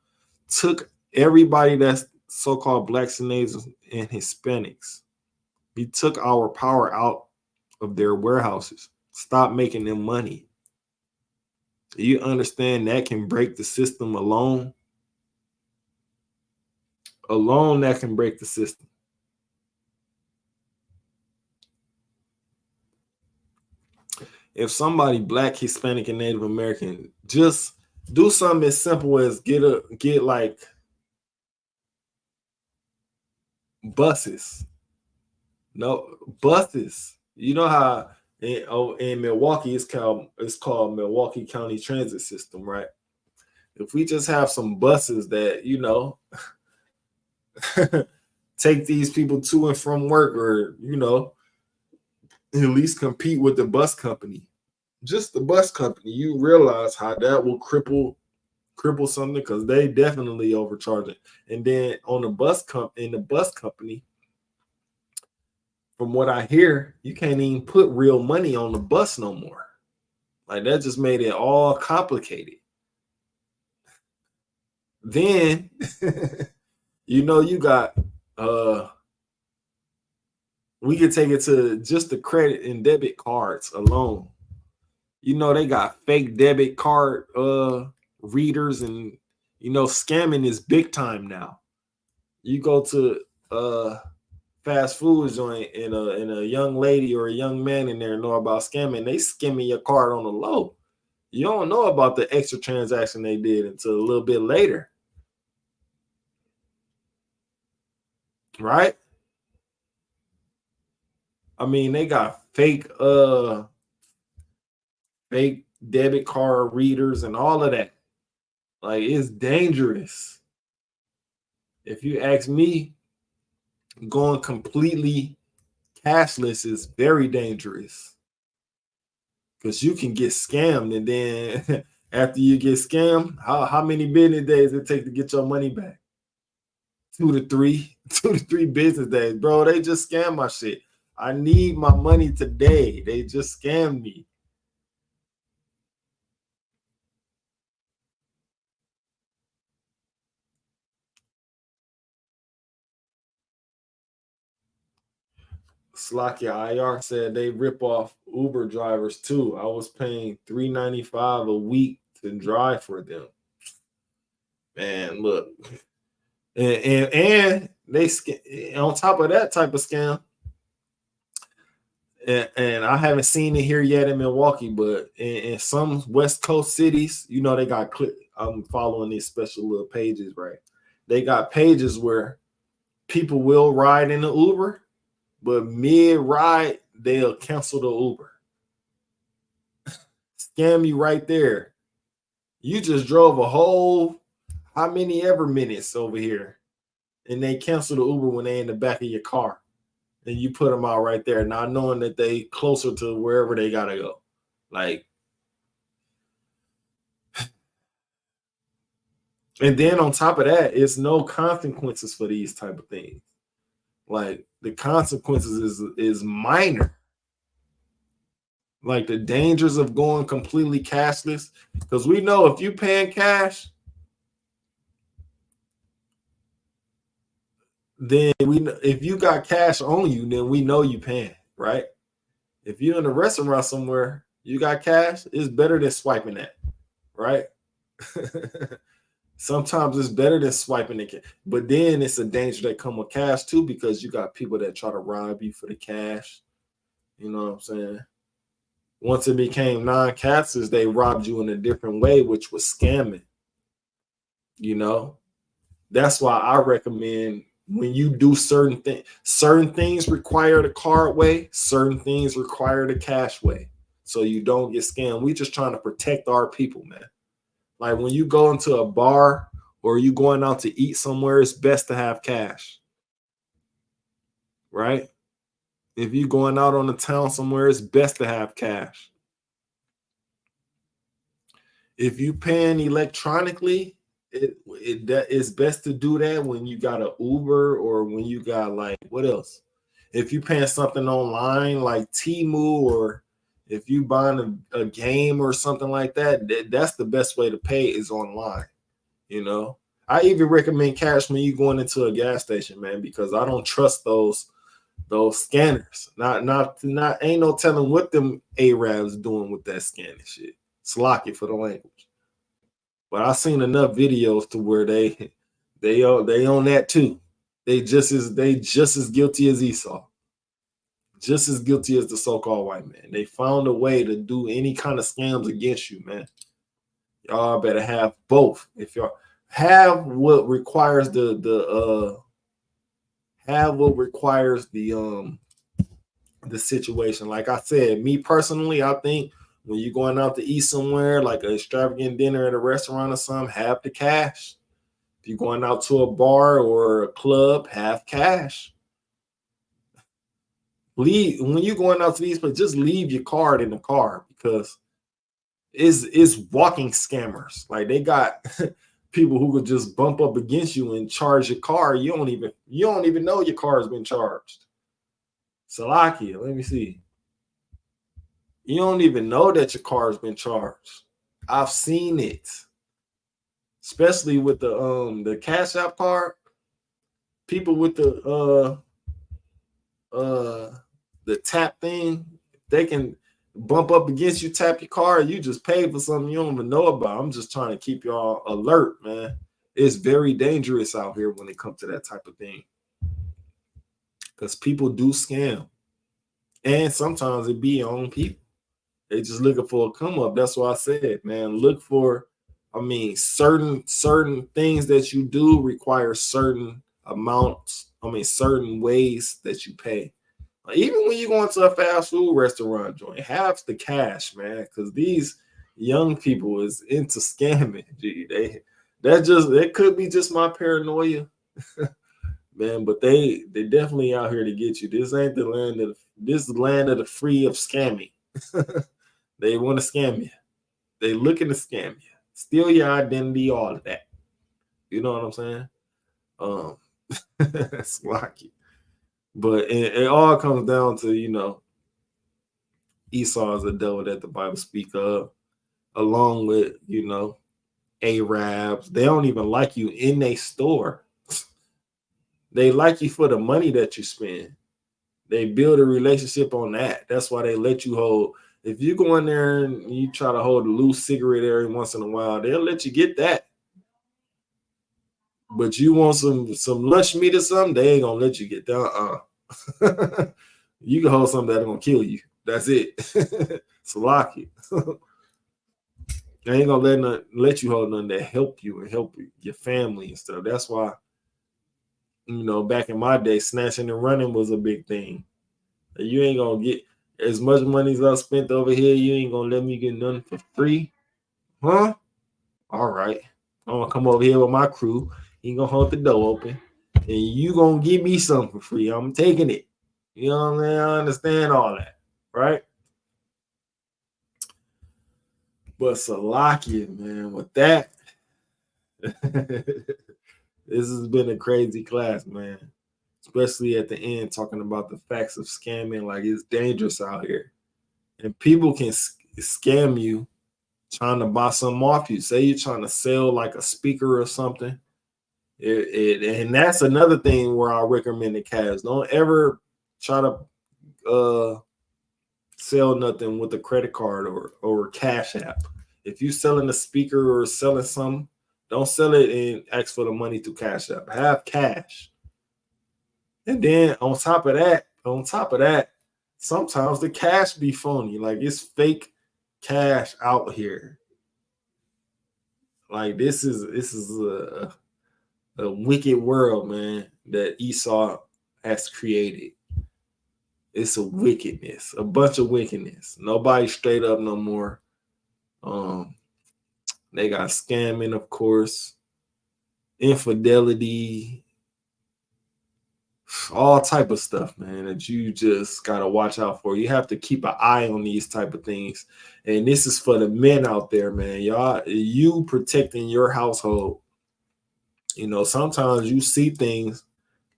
everybody that's so-called blacks and natives and Hispanics, we took our power out of their warehouses, stop making them money. You understand that can break the system alone? Alone, that can break the system. If somebody black, Hispanic, and Native American just do something as simple as get like buses. No, buses. You know how in Milwaukee it's called Milwaukee County Transit System, right? If we just have some buses that, you know, take these people to and from work, or, you know, at least compete with the bus company. Just the bus company, you realize how that will cripple something, because they definitely overcharging. And then on the bus company, from what I hear, you can't even put real money on the bus no more. Like, that just made it all complicated. Then you know, you got we could take it to just the credit and debit cards alone. You know, they got fake debit card readers, and, you know, scamming is big time now. You go to fast food joint, and a young lady or a young man in there know about scamming. They skimming your card on the low. You don't know about the extra transaction they did until a little bit later, right? I mean, they got fake debit card readers and all of that. Like, it's dangerous. If you ask me, going completely cashless is very dangerous, because you can get scammed, and then after you get scammed, how many business days it take to get your money back? 2 to 3 business days, bro. They just scammed my shit. I need my money today. They just scammed me. Slakia IR said they rip off Uber drivers too. I was paying $3.95 a week to drive for them. Man, look, and they on top of that type of scam, and I haven't seen it here yet in Milwaukee, but in some West Coast cities, you know, they got I'm following these special little pages, right? They got pages where people will ride in the Uber, but mid-ride, they'll cancel the Uber. Scam you right there. You just drove a whole how many ever minutes over here, and they cancel the Uber when they in the back of your car. And you put them out right there, not knowing that they closer to wherever they gotta go. Like, and then on top of that, it's no consequences for these type of things. Like the consequences is minor. Like the dangers of going completely cashless, because we know if you paying cash, then if you got cash on you, then we know you paying, right? If you're in a restaurant somewhere, you got cash, it's better than swiping that, right? Sometimes it's better than swiping it, but then it's a danger that come with cash too, because you got people that try to rob you for the cash. You know what I'm saying? Once it became non-cashless, they robbed you in a different way, which was scamming. You know, that's why I recommend when you do certain things require the card way, certain things require the cash way, so you don't get scammed. We just trying to protect our people, man. Like when you go into a bar or you going out to eat somewhere, it's best to have cash, right? If you going out on the town somewhere, it's best to have cash. If you paying electronically, it's best to do that when you got an Uber or when you got like what else? If you paying something online like Temu, or if you buying a game or something like that, that's the best way to pay is online. You know, I even recommend cash when you going into a gas station, man, because I don't trust those scanners. Not ain't no telling what them Arabs doing with that scanning shit. Slock it for the language. But I've seen enough videos to where they own that too. They just as guilty as Esau. Just as guilty as the so-called white man. They found a way to do any kind of scams against you, man. Y'all better have both. If y'all have what requires the situation. Like I said, me personally, I think when you're going out to eat somewhere, like an extravagant dinner at a restaurant or something, have the cash. If you're going out to a bar or a club, have cash. When you're going out to these places, just leave your card in the car, because it's walking scammers. Like they got people who could just bump up against you and charge your car. You don't even know your car has been charged. Salakia, let me see. You don't even know that your car has been charged. I've seen it, especially with the Cash App card. People with the tap thing, they can bump up against you, tap your card. You just pay for something you don't even know about. I'm just trying to keep y'all alert, man. It's very dangerous out here when it comes to that type of thing, because people do scam, and sometimes it be your own people. They just looking for a come up. That's why I said, man, look for, certain things that you do require certain amounts. Certain ways that you pay. Like, even when you go into a fast food restaurant joint, have the cash, man, because these young people is into scamming. Gee, that could be just my paranoia, man. But they definitely out here to get you. This ain't the land of the free of scamming. They want to scam you. They looking to scam you, steal your identity, all of that. You know what I'm saying? It's lucky. But it all comes down to, Esau is a devil that the Bible speak of, along with, Arabs. They don't even like you in their store. They like you for the money that you spend. They build a relationship on that. That's why they let you hold. If you go in there and you try to hold a loose cigarette every once in a while, they'll let you get that. But you want some lunch meat or something, they ain't gonna let you get that. You can hold something that's gonna kill you. That's it. Salaki. They ain't gonna let you hold nothing that help you and help your family and stuff. That's why, back in my day, snatching and running was a big thing. You ain't gonna get as much money as I spent over here. You ain't gonna let me get nothing for free, huh? All right, I'm gonna come over here with my crew. You gonna hold the door open, and you gonna give me something for free. I'm taking it. You know what I mean? I understand all that, right? But Salakia, man, with that, this has been a crazy class, man. Especially at the end, talking about the facts of scamming. Like, it's dangerous out here. And people can scam you trying to buy something off you. Say you're trying to sell like a speaker or something. And that's another thing where I recommend the cash. Don't ever try to sell nothing with a credit card or Cash App. If you're selling a speaker or selling something, don't sell it and ask for the money through Cash App. Have cash. And then on top of that, sometimes the cash be phony. Like, it's fake cash out here. Like, this is a wicked world, man, that Esau has created. It's a wickedness, a bunch of wickedness. Nobody straight up no more. They got scamming, of course, infidelity, all type of stuff, man, that you just gotta watch out for. You have to keep an eye on these type of things. And this is for the men out there, man. Y'all, you protecting your household. Sometimes you see things,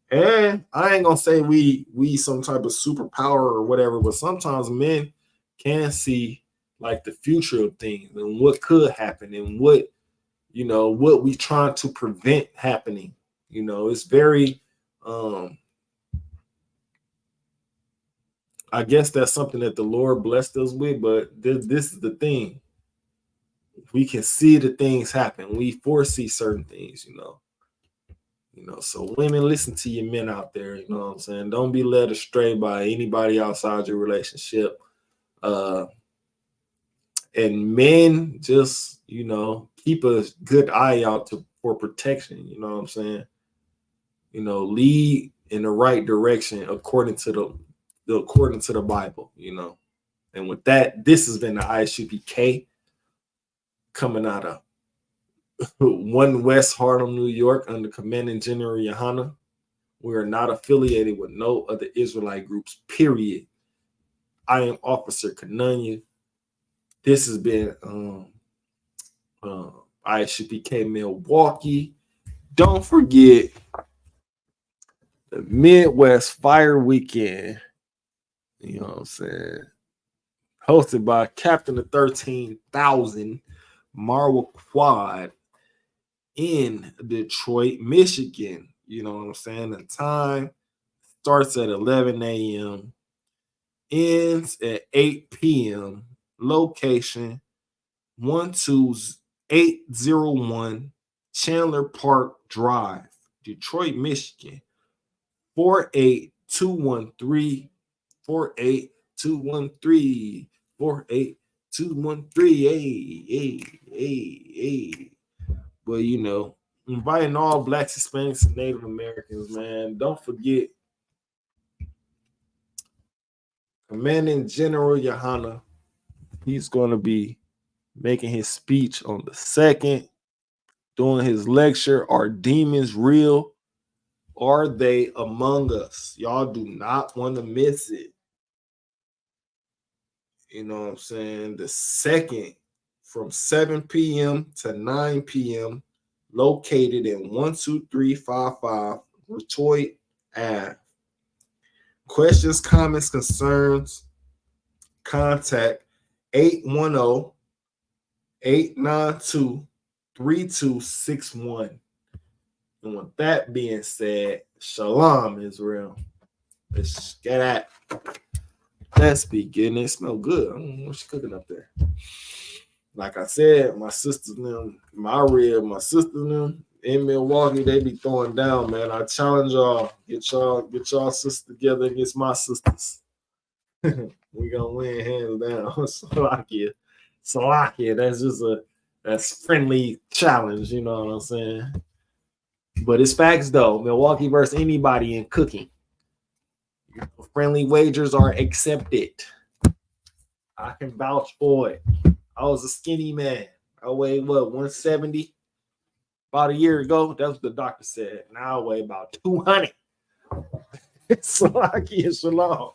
and I ain't gonna say we some type of superpower or whatever, but sometimes men can see like the future of things and what could happen and what we trying to prevent happening. It's very I guess that's something that the Lord blessed us with, but this is the thing. We can see the things happen. We foresee certain things, So women, listen to your men out there, you know what I'm saying? Don't be led astray by anybody outside your relationship. And men, just, keep a good eye out for protection, you know what I'm saying? Lead in the right direction according to the Bible, And with that, this has been the ISUK coming out of 1 West Harlem, New York, under Commanding General Yohana. We are not affiliated with no other Israelite groups, period. I am Officer Kananya. This has been ISUK Milwaukee. Don't forget the Midwest Fire Weekend. You know what I'm saying? Hosted by Captain of 13,000, Marwa Quad in Detroit, Michigan. You know what I'm saying? The time starts at 11 a.m., ends at 8 p.m. Location 12801 Chandler Park Drive, Detroit, Michigan. 48213. 48213. 48213. Hey. But inviting all Blacks, Hispanics, and Native Americans, man. Don't forget Commanding General Yohana. He's going to be making his speech on the 2nd, doing his lecture. Are demons real? Are they among us? Y'all do not want to miss it. You know what I'm saying? The 2nd, from 7 p.m. to 9 p.m., located in 12355 Detroit Ave. Questions, comments, concerns, contact 810-892-3261. And with that being said, Shalom, Israel. Let's get at. Let's begin. It smell good. I don't know what's cooking up there. Like I said, my sisters them, my sisters them in Milwaukee, they be throwing down, man. I challenge y'all, get y'all sisters together against my sisters. We gonna win hands down. Slovakia. That's just that's friendly challenge, you know what I'm saying? But it's facts though. Milwaukee versus anybody in cooking. Friendly wagers are accepted. I can vouch for it. I was a skinny man. I weighed what, 170 about a year ago. That's what the doctor said. Now I weigh about 200. Slovakia shalom.